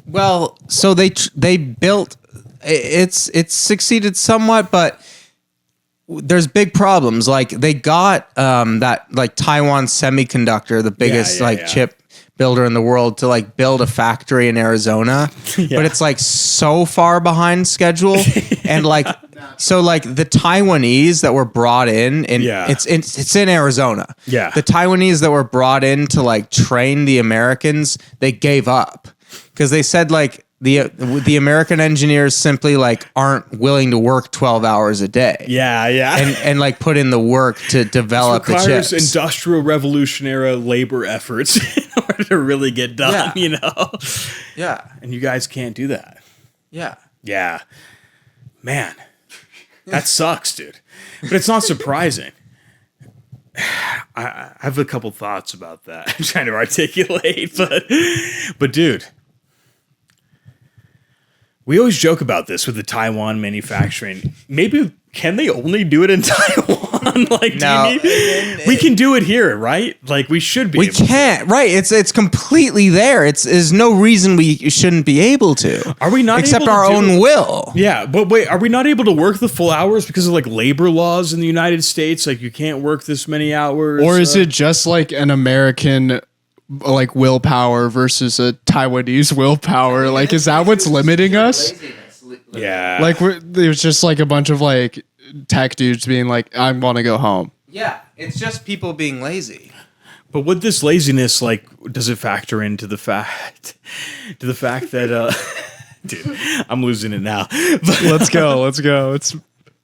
Well, so they built it's succeeded somewhat, but there's big problems. Like they got that like Taiwan Semiconductor, the biggest chip builder in the world, to like build a factory in Arizona, but it's like so far behind schedule, and like so like the Taiwanese that were brought in, and it's in Arizona. Yeah. The Taiwanese that were brought in to like train the Americans, they gave up because they said like the American engineers simply like aren't willing to work 12 hours a day. Yeah. And like put in the work to develop the requires chips. industrial revolution era labor efforts in order to really get done, you know? Yeah. And you guys can't do that. Yeah. Yeah. Man, that sucks, dude. But it's not surprising. I have a couple thoughts about that. I'm trying to articulate, but dude, we always joke about this with the Taiwan manufacturing. Maybe can they only do it in Taiwan? Like, No. we can do it here, right? Like, we should be. We able to. can't. Right. It's completely there. There's no reason we shouldn't be able to. Are we not except able to our do own it? will? Yeah, but wait, are we not able to work the full hours because of like labor laws in the United States? Like, you can't work this many hours, Or is it just like an American like willpower versus a Taiwanese willpower? Like, is that what's limiting us? Yeah, Like, there's just like a bunch of like tech dudes being like, I want to go home. Yeah. It's just people being lazy. but with this laziness, like, does it factor into the fact that dude, I'm losing it now. But, Let's go. It's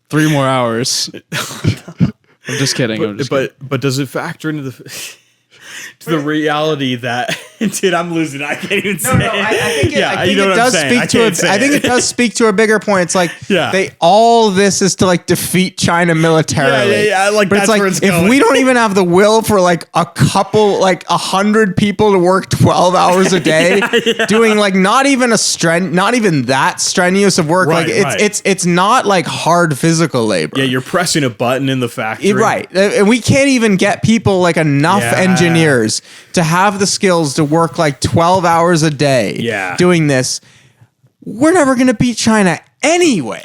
3 more hours. I'm just kidding. but does it factor into the reality that dude, I'm losing it. I can't even say it. I think it, I think you know it what I'm does saying. speak to can't say I think it does speak to a bigger point. It's like Yeah. all this is to like defeat China militarily. Yeah. Like, But that's it's like where it's if going. we don't even have the will for like a couple, like 100 people to work 12 hours a day, doing like not even that strenuous of work. Right, like it's not like hard physical labor. Yeah, you're pressing a button in the factory. Right. And we can't even get people like enough engineers to have the skills to work like 12 hours a day doing this. We're never going to beat China anyway.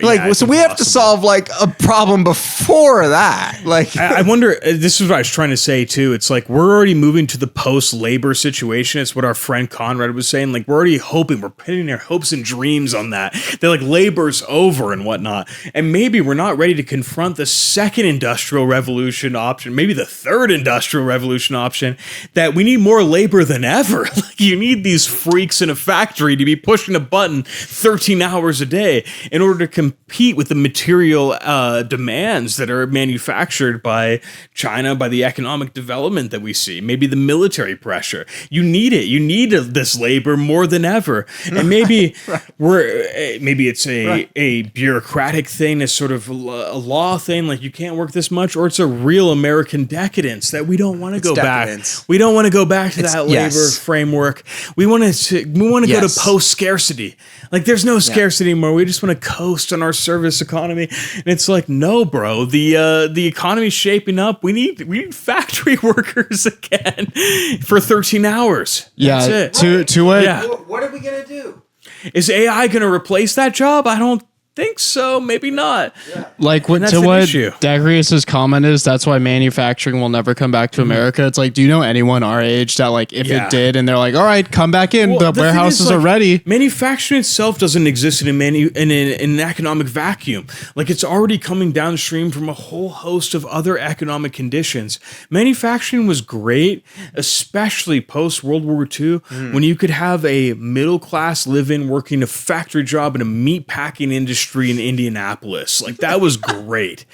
Like, so we have to solve like a problem before that. Like, I wonder, this is what I was trying to say too. It's like, we're already moving to the post-labor situation. It's what our friend Conrad was saying. Like, we're already hoping, we're putting our hopes and dreams on that. They're like, labor's over and whatnot. And maybe we're not ready to confront the second industrial revolution option, maybe the third industrial revolution option, that we need more labor than ever. Like, you need these freaks in a factory to be pushing a button 13 hours a day. day in order to compete with the material demands that are manufactured by China, by the economic development that we see, maybe the military pressure. You need it. You need this labor more than ever. And maybe maybe it's a bureaucratic thing, a sort of a law thing, like you can't work this much, or it's a real American decadence that we don't want to go decadence. back. We don't want to go back to that labor framework. We want to go to post-scarcity. Like there's no scarcity anymore. We just want to coast on our service economy. And it's like, no, bro, the economy's shaping up. We need factory workers again for 13 hours. Yeah. That's it. To it. Yeah. What are we gonna do? Is AI going to replace that job? I don't think so. Maybe not. Like that's to an what issue. Dagrius's comment is, that's why manufacturing will never come back to America. It's like, do you know anyone our age that like if it did and they're like, all right, come back in, the thing warehouses is, are ready. Manufacturing itself doesn't exist in an economic vacuum. Like it's already coming downstream from a whole host of other economic conditions. Manufacturing was great, especially post World War II, when you could have a middle class live in working a factory job in a meat packing industry in Indianapolis. Like that was great.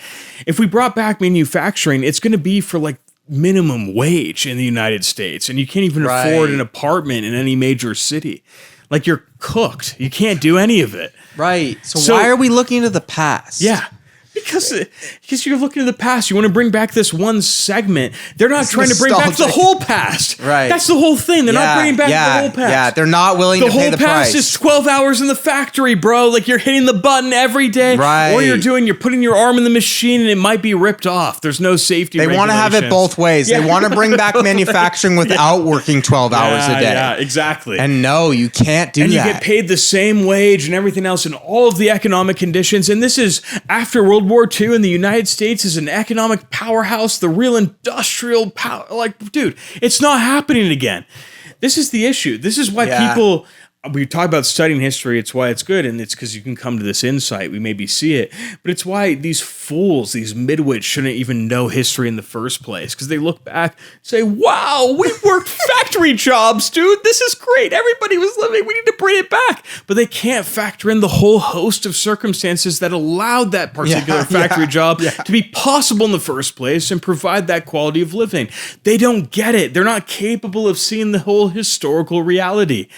If we brought back manufacturing, it's going to be for like minimum wage in the United States, and you can't even afford an apartment in any major city. Like you're cooked. You can't do any of it. Right. So why are we looking to the past? Yeah. Because you're looking to the past. You want to bring back this one segment. They're not trying to bring back the whole past. Right. That's the whole thing. They're not bringing back the whole past. Yeah, they're not willing to pay the price. The whole past is 12 hours in the factory, bro. Like you're hitting the button every day. Right. Or you're putting your arm in the machine and it might be ripped off. There's no safety They want to have it both ways. They want to bring back manufacturing without working 12 hours a day. Yeah, exactly. And no, you can't do that. And you get paid the same wage and everything else in all of the economic conditions. And this is after World War II, and the United States is an economic powerhouse, the real industrial power. Like, dude, it's not happening again. This is the issue. This is why people... We talk about studying history. It's why it's good, and it's because you can come to this insight. We maybe see it, but it's why these fools, these midwits, shouldn't even know history in the first place, because they look back and say, wow, we worked factory jobs, dude. This is great. Everybody was living. We need to bring it back. But they can't factor in the whole host of circumstances that allowed that particular factory job to be possible in the first place and provide that quality of living. They don't get it. They're not capable of seeing the whole historical reality.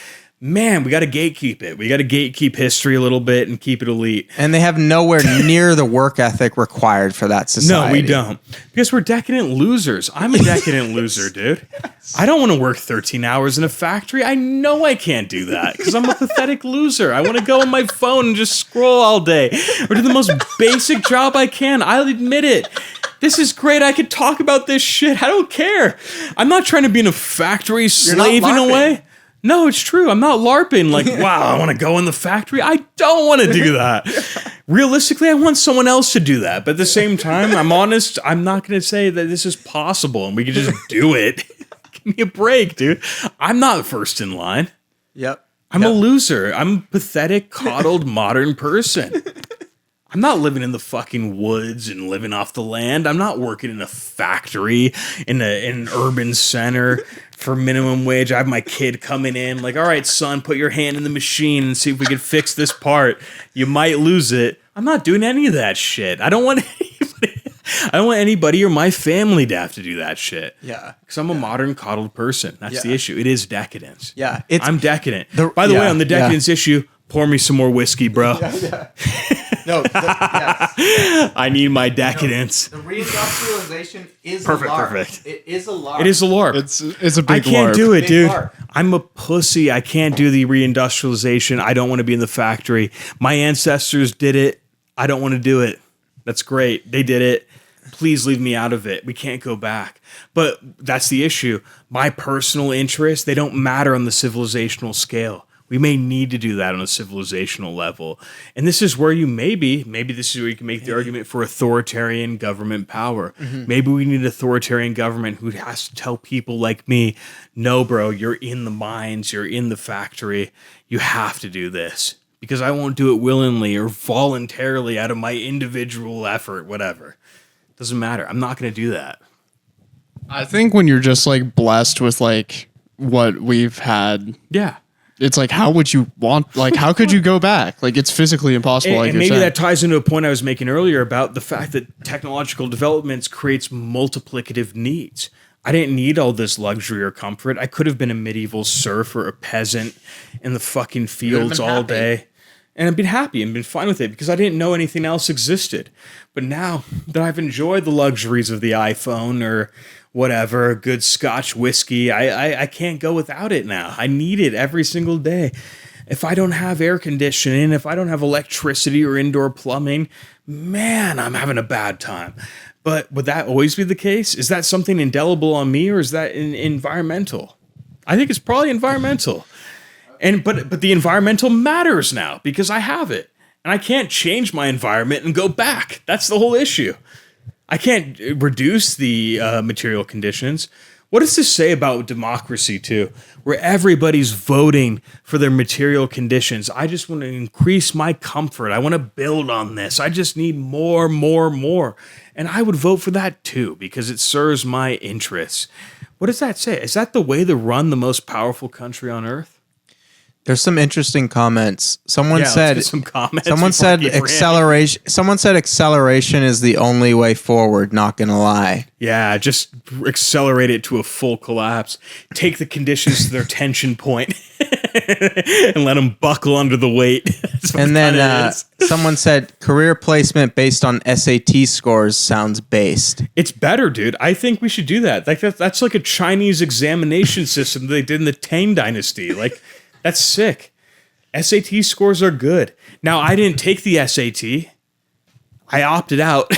Man, we got to gatekeep it. We got to gatekeep history a little bit and keep it elite. And they have nowhere near the work ethic required for that society. No, we don't. Because we're decadent losers. I'm a decadent loser, dude. I don't want to work 13 hours in a factory. I know I can't do that because I'm a pathetic loser. I want to go on my phone and just scroll all day or do the most basic job I can. I'll admit it. This is great. I could talk about this shit. I don't care. I'm not trying to be in a factory slaving away. No, it's true. I'm not LARPing like, wow, I want to go in the factory. I don't want to do that. Realistically, I want someone else to do that. But at the same time, I'm honest. I'm not going to say that this is possible and we can just do it. Give me a break, dude. I'm not first in line. Yep. I'm a loser. I'm a pathetic, coddled, modern person. I'm not living in the fucking woods and living off the land. I'm not working in a factory in an urban center for minimum wage. I have my kid coming in like, all right, son, put your hand in the machine and see if we can fix this part. You might lose it. I'm not doing any of that shit. I don't want anybody or my family to have to do that shit. Yeah. Because I'm a modern coddled person. That's the issue. It is decadence. Yeah. I'm decadent. By the way, on the decadence issue, pour me some more whiskey, bro. No, I need my decadence. The reindustrialization is perfect. It is a LARP. It is a LARP. It's a big I can't LARP. do it, Big dude. LARP. I'm a pussy. I can't do the reindustrialization. I don't want to be in the factory. My ancestors did it. I don't want to do it. That's great. They did it. Please leave me out of it. We can't go back. But that's the issue. My personal interests, they don't matter on the civilizational scale. We may need to do that on a civilizational level. And this is where maybe this is where you can make the argument for authoritarian government power. Mm-hmm. Maybe we need an authoritarian government who has to tell people like me, no, bro, you're in the mines, you're in the factory. You have to do this because I won't do it willingly or voluntarily out of my individual effort, whatever. Doesn't matter. I'm not going to do that. I think when you're just like blessed with like what we've had. Yeah. it's like, how would you want, like, how could you go back? Like, it's physically impossible. And, like and you're maybe saying. that ties into a point I was making earlier about the fact that technological developments creates multiplicative needs. I didn't need all this luxury or comfort. I could have been a medieval serf or a peasant in the fucking fields all day. And I've been happy and been fine with it because I didn't know anything else existed. But now that I've enjoyed the luxuries of the iPhone or whatever, good Scotch whiskey, I can't go without it now. I need it every single day. If I don't have air conditioning, if I don't have electricity or indoor plumbing, man, I'm having a bad time. But would that always be the case? Is that something indelible on me, or is that environmental? I think it's probably environmental. But the environmental matters now because I have it. And I can't change my environment and go back. That's the whole issue. I can't reduce the material conditions. What does this say about democracy, too? Where everybody's voting for their material conditions. I just want to increase my comfort. I want to build on this. I just need more. And I would vote for that, too, because it serves my interests. What does that say? Is that the way to run the most powerful country on earth? There's some interesting comments. Someone Let's said get some comments Someone before I said keep ranting. acceleration. Someone said acceleration is the only way forward. Not gonna lie. Yeah, just accelerate it to a full collapse. Take the conditions to their tension point and let them buckle under the weight. That's what And that then is. someone said career placement based on SAT scores sounds based. It's better, dude. I think we should do that. Like that's like a Chinese examination system they did in the Tang Dynasty. Like, that's sick. SAT scores are good. Now, I didn't take the SAT. I opted out. But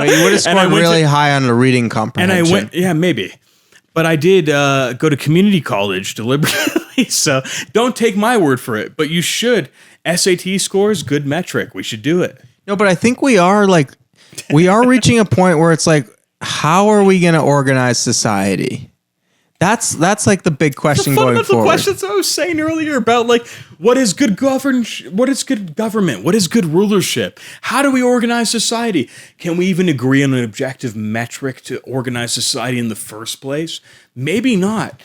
you would have scored really high on the reading comprehension. Maybe. But I did go to community college deliberately, so don't take my word for it. But you should. SAT scores, good metric. We should do it. No, but I think we are reaching a point where it's like, how are we going to organize society? That's like the big question going Fundamental forward. questions I was saying earlier about like what is good government, what is good rulership, how do we organize society? Can we even agree on an objective metric to organize society in the first place? Maybe not.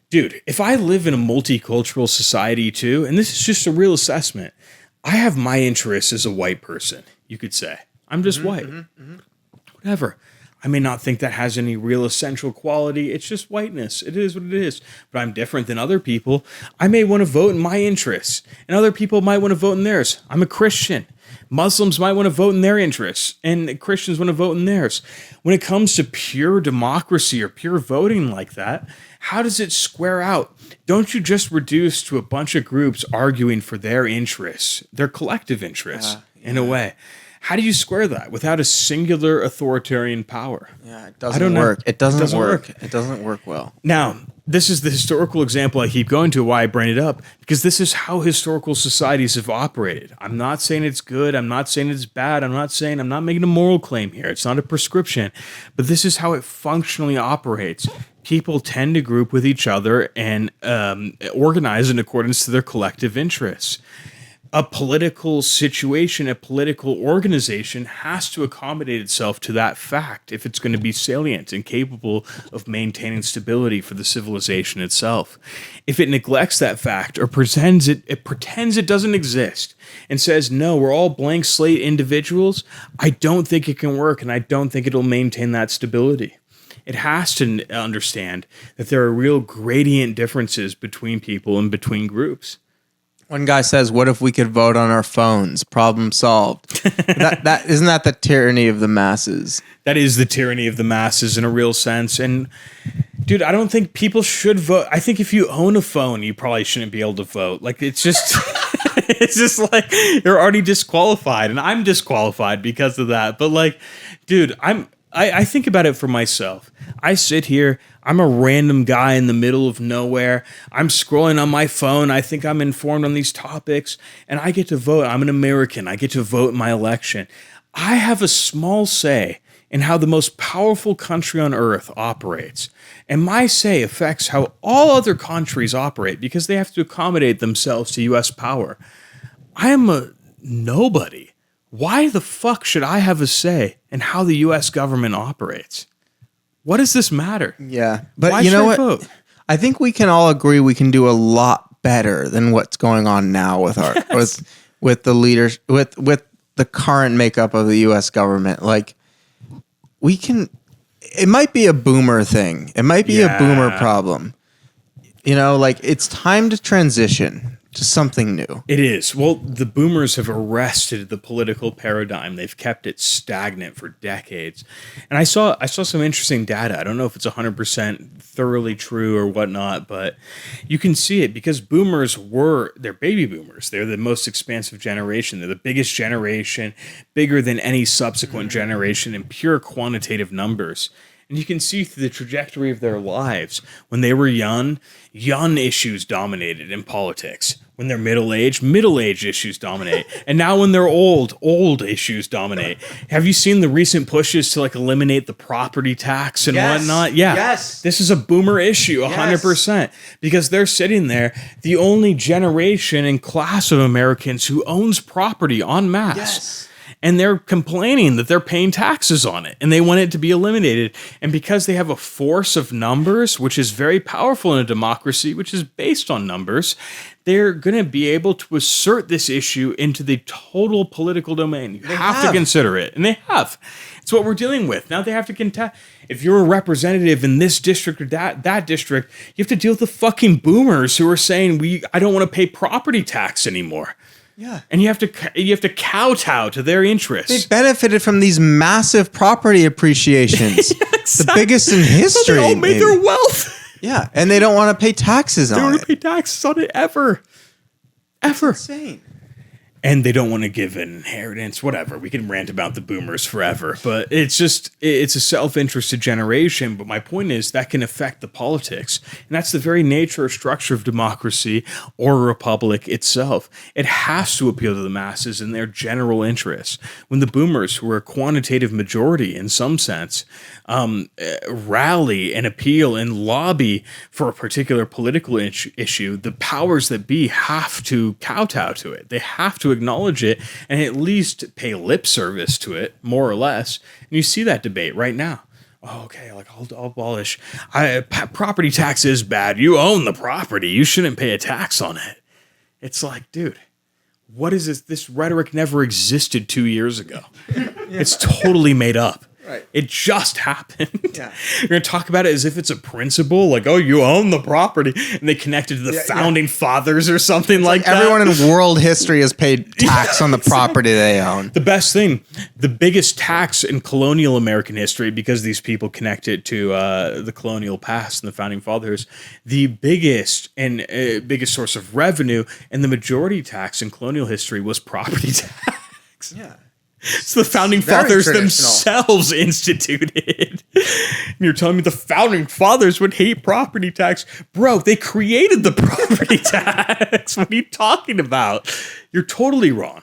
Dude, if I live in a multicultural society too, and this is just a real assessment, I have my interests as a white person, you could say. I'm just white. Whatever. I may not think that has any real essential quality. It's just whiteness. It is what it is. But I'm different than other people. I may want to vote in my interests, and other people might want to vote in theirs. I'm a Christian. Muslims might want to vote in their interests, and Christians want to vote in theirs. When it comes to pure democracy or pure voting like that, how does it square out? Don't you just reduce to a bunch of groups arguing for their interests, their collective interests, in a way? How do you square that without a singular authoritarian power? Yeah, it doesn't work. It doesn't work. It doesn't work well. Now, this is the historical example I keep going to, why I bring it up, because this is how historical societies have operated. I'm not saying it's good. I'm not saying it's bad. I'm not making a moral claim here. It's not a prescription. But this is how it functionally operates. People tend to group with each other and organize in accordance to their collective interests. A political situation, a political organization has to accommodate itself to that fact if it's going to be salient and capable of maintaining stability for the civilization itself. If it neglects that fact or pretends it doesn't exist and says, no, we're all blank slate individuals, I don't think it can work, and I don't think it'll maintain that stability. It has to understand that there are real gradient differences between people and between groups. One guy says, "What if we could vote on our phones? Problem solved." that isn't that the tyranny of the masses? That is the tyranny of the masses in a real sense. And dude, I don't think people should vote. I think if you own a phone, you probably shouldn't be able to vote. Like, it's just it's just like you're already disqualified, and I'm disqualified because of that. But like, dude, I think about it for myself. I sit here, I'm a random guy in the middle of nowhere. I'm scrolling on my phone. I think I'm informed on these topics, and I get to vote. I'm an American. I get to vote in my election. I have a small say in how the most powerful country on earth operates. And my say affects how all other countries operate because they have to accommodate themselves to U.S. power. I am a nobody. Why the fuck should I have a say in how the U.S. government operates? What does this matter? Yeah, but Why you know should I what? vote? I think we can all agree we can do a lot better than what's going on now with our with the leaders with the current makeup of the U.S. government. Like, we can. It might be a boomer thing. It might be a boomer problem. Like, it's time to transition to something new. It is. Well, the boomers have arrested the political paradigm. They've kept it stagnant for decades. And I saw some interesting data. I don't know if it's 100% thoroughly true or whatnot, but you can see it because they're baby boomers. They're the most expansive generation. They're the biggest generation, bigger than any subsequent generation in pure quantitative numbers. And you can see through the trajectory of their lives. When they were young issues dominated in politics. When they're middle-aged issues dominate. And now when they're old issues dominate. Have you seen the recent pushes to eliminate the property tax and whatnot? Yeah. Yes. This is a boomer issue, 100%. Because they're sitting there, the only generation and class of Americans who owns property en masse. Yes. And they're complaining that they're paying taxes on it and they want it to be eliminated. And because they have a force of numbers, which is very powerful in a democracy, which is based on numbers, they're going to be able to assert this issue into the total political domain. You have to consider it. And they have. It's what we're dealing with. Now they have to contest. If you're a representative in this district or that district, you have to deal with the fucking boomers who are saying, I don't want to pay property tax anymore. Yeah. And you have to kowtow to their interests. They benefited from these massive property appreciations. Exactly. The biggest in history. They all made their wealth. Yeah, and they don't want to pay taxes on it. They don't want to pay taxes on it ever. Ever. That's insane. And they don't want to give an inheritance, whatever. We can rant about the boomers forever, but it's a self-interested generation. But my point is that can affect the politics. And that's the very nature or structure of democracy or a republic itself. It has to appeal to the masses in their general interests. When the boomers, who are a quantitative majority in some sense, rally and appeal and lobby for a particular political issue, the powers that be have to kowtow to it. They have to acknowledge it and at least pay lip service to it, more or less. And you see that debate right now. Oh, okay, I'll abolish. Property tax is bad. You own the property. You shouldn't pay a tax on it. It's like, dude, what is this? This rhetoric never existed 2 years ago. It's totally made up. Right. It just happened. Yeah. You're going to talk about it as if it's a principle, like, oh, you own the property, and they connected to the founding fathers or something like that. Everyone in world history has paid tax on the property they own. The best thing, the biggest tax in colonial American history, because these people connect it to the colonial past and the founding fathers, the biggest source of revenue and the majority tax in colonial history was property tax. Yeah. So the founding fathers themselves instituted. And you're telling me the founding fathers would hate property tax? Bro, they created the property tax. What are you talking about? You're totally wrong.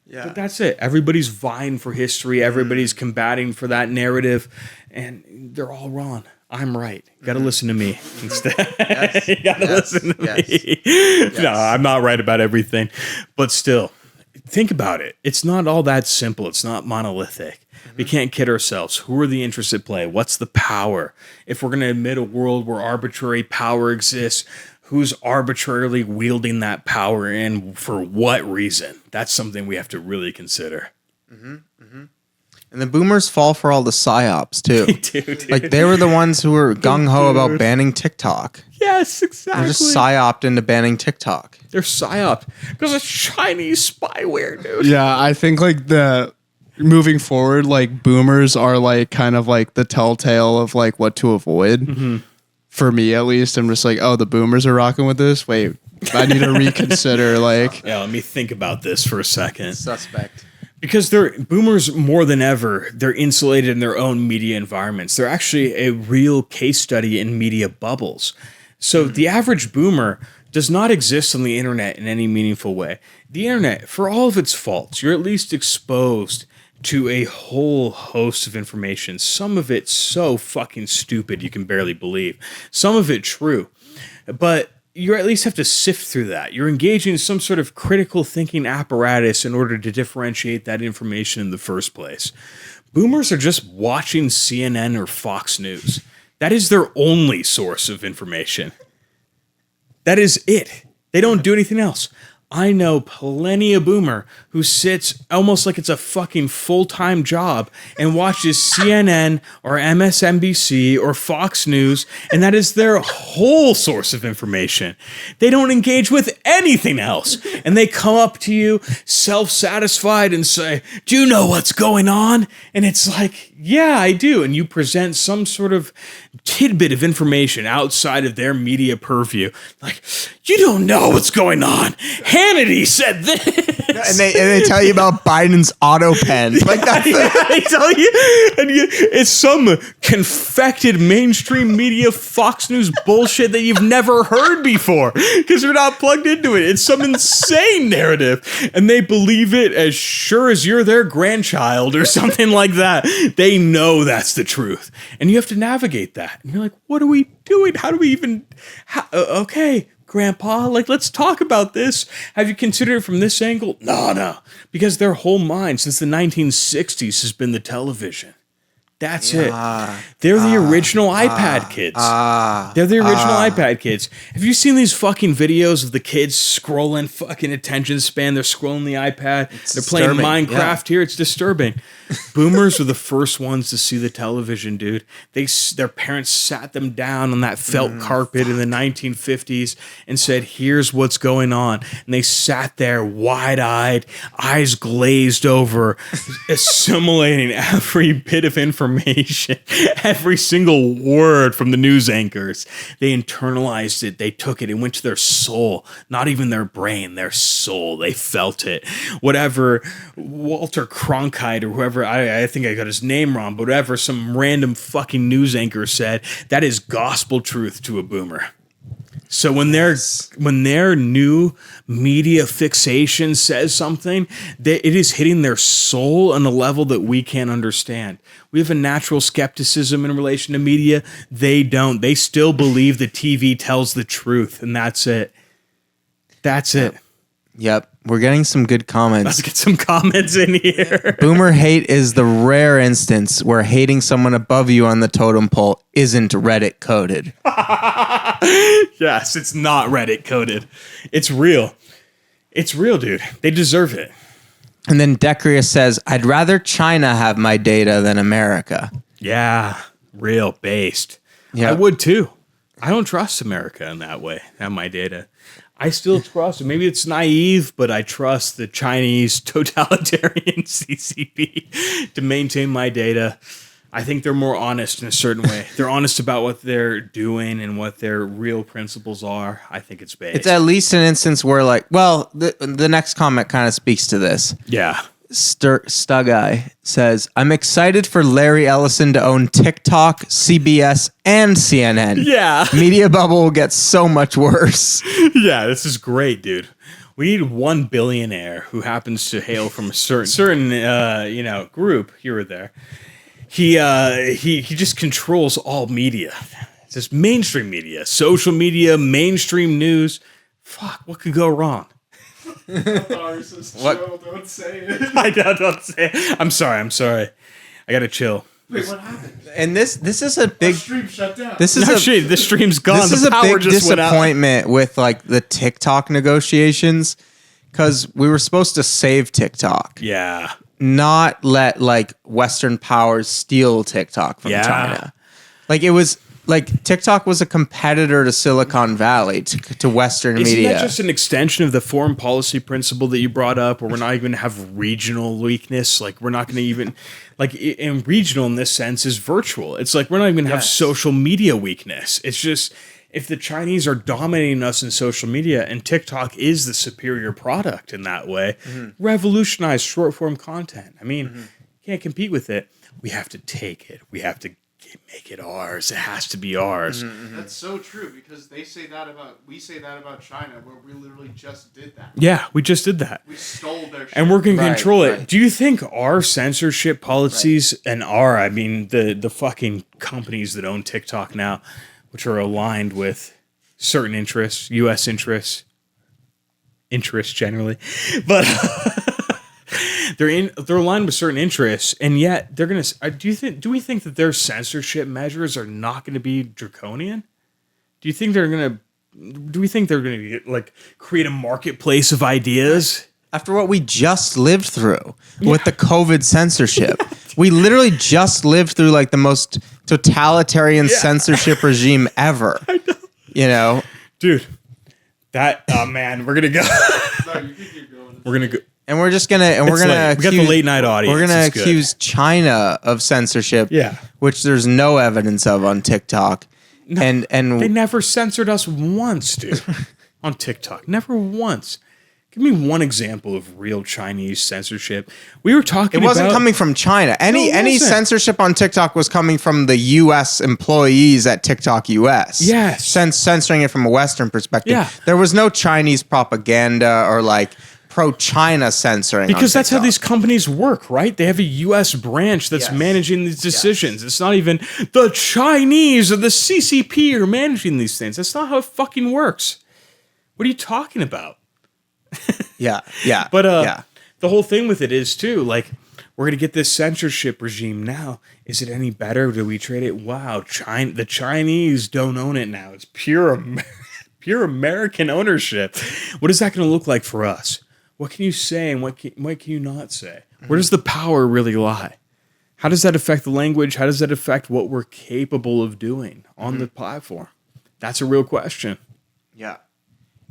Yeah. But that's it. Everybody's vying for history. Everybody's combating for that narrative. And they're all wrong. I'm right. Got to listen to me instead. Yes. You got to listen to me. Yes. No, I'm not right about everything. But still. Think about it. It's not all that simple. It's not monolithic. Mm-hmm. We can't kid ourselves. Who are the interests at play? What's the power? If we're going to admit a world where arbitrary power exists, who's arbitrarily wielding that power and for what reason? That's something we have to really consider. Mm-hmm. Mm-hmm. And the boomers fall for all the psyops too. They do, dude. Like, they were the ones who were gung-ho about banning TikTok. Yes, exactly. They're just psyoped into banning TikTok. They're psyop because it's Chinese spyware, dude. Yeah, I think moving forward, boomers are kind of the telltale of what to avoid. Mm-hmm. For me, at least, I'm just the boomers are rocking with this. Wait, I need to reconsider. Yeah, let me think about this for a second. Suspect. Because they're boomers more than ever, they're insulated in their own media environments. They're actually a real case study in media bubbles. So the average boomer does not exist on the internet in any meaningful way. The internet, for all of its faults, you're at least exposed to a whole host of information. Some of it so fucking stupid you can barely believe. Some of it true. But you at least have to sift through that. You're engaging in some sort of critical thinking apparatus in order to differentiate that information in the first place. Boomers are just watching CNN or Fox News. That is their only source of information. That is it. They don't do anything else. I know plenty of boomer who sits almost like it's a fucking full-time job and watches CNN or MSNBC or Fox News, and that is their whole source of information. They don't engage with anything else. And they come up to you self-satisfied and say, "Do you know what's going on?" And it's like, "Yeah, I do." And you present some sort of tidbit of information outside of their media purview. Like, "You don't know what's going on. Hannity said this." And they tell you about Biden's auto pen. Like that's They tell you, it's some confected mainstream media Fox News bullshit that you've never heard before because you're not plugged into it. It's some insane narrative, and they believe it as sure as you're their grandchild or something like that. They know that's the truth, and you have to navigate that. And you're like, "What are we doing? How do we even? Okay, Grandpa, like, let's talk about this. Have you considered it from this angle?" No. Because their whole mind since the 1960s has been the television. That's it. They're the original iPad kids. They're the original iPad kids. Have you seen these fucking videos of the kids scrolling fucking attention span? They're scrolling the iPad. They're playing Minecraft here. It's disturbing. Boomers were the first ones to see the television, dude. Their parents sat them down on that felt carpet in the 1950s and said, "Here's what's going on." And they sat there wide-eyed, eyes glazed over, assimilating every bit of information, every single word from the news anchors. They internalized it. They took it. It went to their soul, not even their brain, their soul. They felt it. Whatever Walter Cronkite or whoever, I think I got his name wrong, but whatever some random fucking news anchor said, that is gospel truth to a boomer. So when their new media fixation says something, it is hitting their soul on a level that we can't understand. We have a natural skepticism in relation to media. They don't. They still believe the TV tells the truth, and that's it. That's it. Yep. We're getting some good comments. Let's get some comments in here. Boomer hate is the rare instance where hating someone above you on the totem pole isn't Reddit coded. Yes, it's not Reddit coded. It's real. It's real, dude. They deserve it. And then Decrius says, "I'd rather China have my data than America." Yeah, real based. Yeah. I would too. I don't trust America in that way. Have my data. I still trust it. Maybe it's naive, but I trust the Chinese totalitarian CCP to maintain my data. I think they're more honest in a certain way. They're honest about what they're doing and what their real principles are. I think it's based. It's at least an instance where, like, well, the next comment kind of speaks to this. Yeah. Stuguy says, "I'm excited for Larry Ellison to own TikTok, CBS, and CNN. Yeah. Media bubble will get so much worse." Yeah, this is great, dude. We need one billionaire who happens to hail from a certain group here or there. He just controls all media. It's just mainstream media, social media, mainstream news. Fuck, what could go wrong? What? Don't say it. I don't say it. I'm sorry. I gotta chill. Wait, what happened? And this is a big The stream shut down. this is No a shit, the stream's gone. this The is a power big just went out. disappointment with like the TikTok negotiations because we were supposed to save TikTok, Yeah. not let like Western powers steal TikTok from Yeah. China. Like it was like TikTok was a competitor to Silicon Valley, to Western Isn't media. that just an extension of the foreign policy principle that you brought up, where we're not even going to have regional weakness? Like we're not going to even in regional in this sense is virtual. It's like we're not even going to have social media weakness. It's just if the Chinese are dominating us in social media and TikTok is the superior product in that way, revolutionize short form content. I mean, can't compete with it. We have to take it. We have to make it ours. It has to be ours. That's so true because we say that about China, where we literally just did that. Yeah, we just did that. We stole their shit. And we're going to Right, control it. right. Do you think our censorship policies and the fucking companies that own TikTok now, which are aligned with certain interests, U.S. interests generally, but they're aligned with certain interests, and yet they're gonna. Do we think that their censorship measures are not going to be draconian? Do we think they're going to like create a marketplace of ideas? After what we just lived through with the COVID censorship, we literally just lived through like the most totalitarian censorship regime ever. I know. You know, Dude, that man, we're gonna go. No, you can keep going. We're gonna go. and we're just gonna We got the late night audience. We're gonna It's good. accuse China of censorship, Yeah. which there's no evidence of on TikTok. And They never censored us once, dude, on TikTok. Never once. Give me one example of real Chinese censorship. We were talking it wasn't about... coming from China. Any wasn't. censorship on TikTok was coming from the U.S. employees at TikTok US. Yes. Censoring it from a Western perspective. Yeah. There was no Chinese propaganda or like pro-China censoring. Because on that's how TikTok. these companies work, right? They have a U.S. branch that's Yes. managing these decisions. It's not even the Chinese or the CCP are managing these things. That's not how it fucking works. What are you talking about? Yeah. But yeah. the whole thing with it is too, like, we're gonna get this censorship regime now. Is it any better? Do we trade it? Wow, the Chinese don't own it now. It's pure American ownership. What is that gonna look like for us? What can you say and what can you not say? Where does the power really lie? How does that affect the language? How does that affect what we're capable of doing on the platform? That's a real question. Yeah.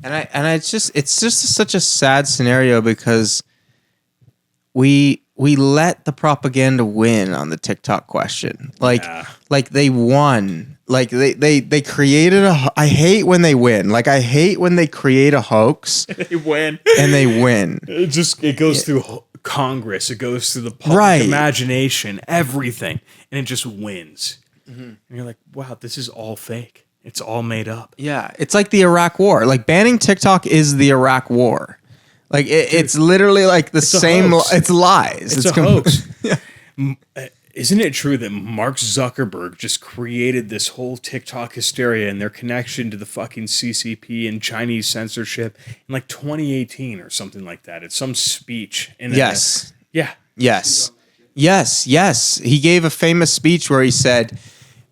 And it's just such a sad scenario because we let the propaganda win on the TikTok question. Like they won. Like they created I hate when they win. Like I hate when they create a hoax They win. and they win. It goes through Congress. It goes through the public imagination, everything, and it just wins. And you're like, wow, this is all fake. It's all made up. Yeah, it's like the Iraq War. Like banning TikTok is the Iraq War. Like it's literally like the same. It's lies. It's a hoax. Isn't it true that Mark Zuckerberg just created this whole TikTok hysteria and their connection to the fucking CCP and Chinese censorship in like 2018 or something like that? It's some speech. Yes. Yeah. Yes. He gave a famous speech where he said,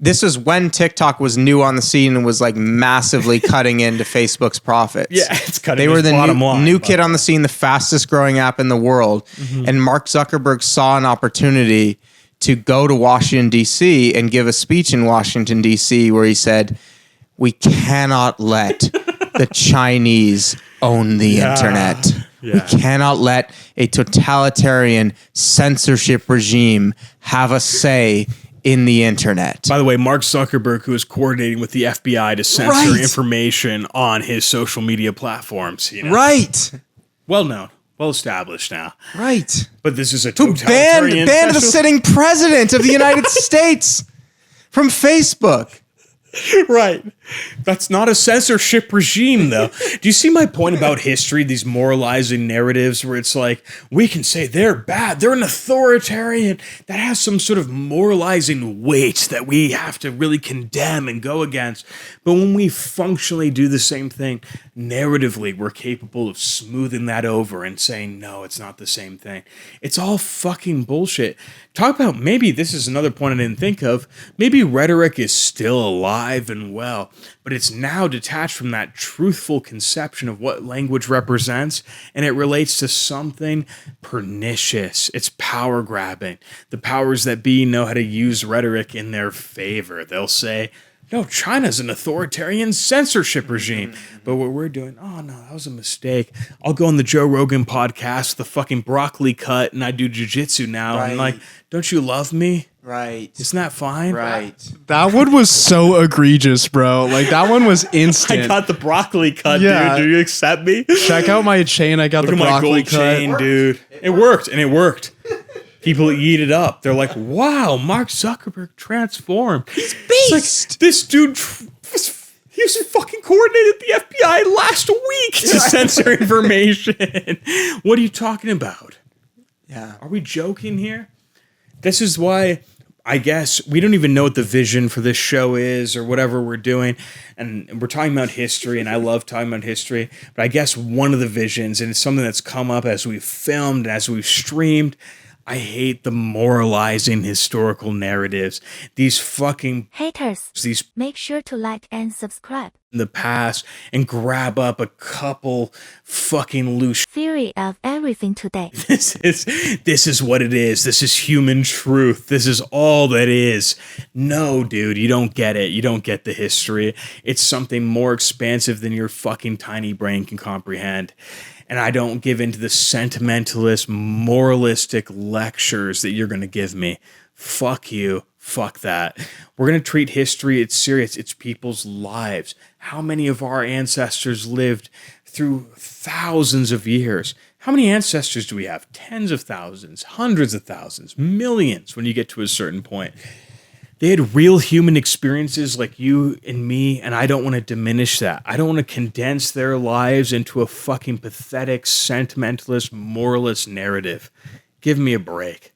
this was when TikTok was new on the scene and was like massively cutting into Facebook's profits. Yeah, it's cutting. They were the bottom line, new kid on the scene, the fastest growing app in the world. And Mark Zuckerberg saw an opportunity to go to Washington, D.C. and give a speech in Washington, D.C. where he said, we cannot let the Chinese own the internet. Yeah. We cannot let a totalitarian censorship regime have a say in the internet. By the way, Mark Zuckerberg, who is coordinating with the FBI to censor information on his social media platforms. You know? Right. Well known. Well established now. Right. But this is a Who totalitarian... banned the sitting president of the United States from Facebook. Right. That's not a censorship regime, though. Do you see my point about history, these moralizing narratives where it's like, we can say they're bad, they're an authoritarian, that has some sort of moralizing weight that we have to really condemn and go against. But when we functionally do the same thing, narratively, we're capable of smoothing that over and saying, no, it's not the same thing. It's all fucking bullshit. Talk about, maybe this is another point I didn't think of, maybe rhetoric is still alive and well, but it's now detached from that truthful conception of what language represents, and it relates to something pernicious. It's power grabbing. The powers that be know how to use rhetoric in their favor. They'll say, no, China's an authoritarian censorship regime. But what we're doing, oh no, that was a mistake. I'll go on the Joe Rogan podcast, the fucking broccoli cut, and I do jujitsu now. Right. And like, don't you love me? Right. Isn't that fine? Right. That one was so egregious, bro. Like that one was instant. I got the broccoli cut, Yeah. dude. Do you accept me? Check out my chain. I got Look the at my broccoli gold cut. chain, dude. It worked, and it worked. People eat it up. They're like, wow, Mark Zuckerberg transformed. He's beast. Like, this dude, he was fucking coordinated the FBI last week to censor information. What are you talking about? Yeah. Are we joking here? This is why I guess we don't even know what the vision for this show is or whatever we're doing. And we're talking about history, and I love talking about history. But I guess one of the visions, and it's something that's come up as we've filmed, as we've streamed, I hate the moralizing historical narratives. These fucking Haters, these make sure to like and subscribe. in the past and grab up a couple fucking loose Theory of everything today. This is what it is. This is human truth. This is all that is. No, dude, you don't get it. You don't get the history. It's something more expansive than your fucking tiny brain can comprehend. And I don't give into the sentimentalist, moralistic lectures that you're going to give me. Fuck you. Fuck that. We're going to treat history. It's serious. It's people's lives. How many of our ancestors lived through thousands of years? How many ancestors do we have? Tens of thousands, hundreds of thousands, millions when you get to a certain point. They had real human experiences like you and me, and I don't want to diminish that. I don't want to condense their lives into a fucking pathetic, sentimentalist, moralist narrative. Give me a break.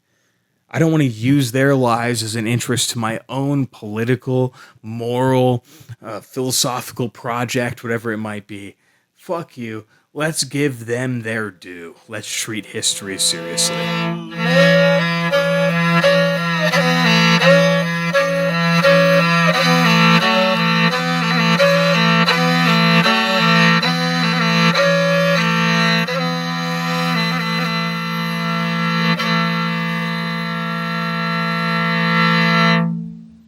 I don't want to use their lives as an interest to my own political, moral, philosophical project, whatever it might be. Fuck you. Let's give them their due. Let's treat history seriously.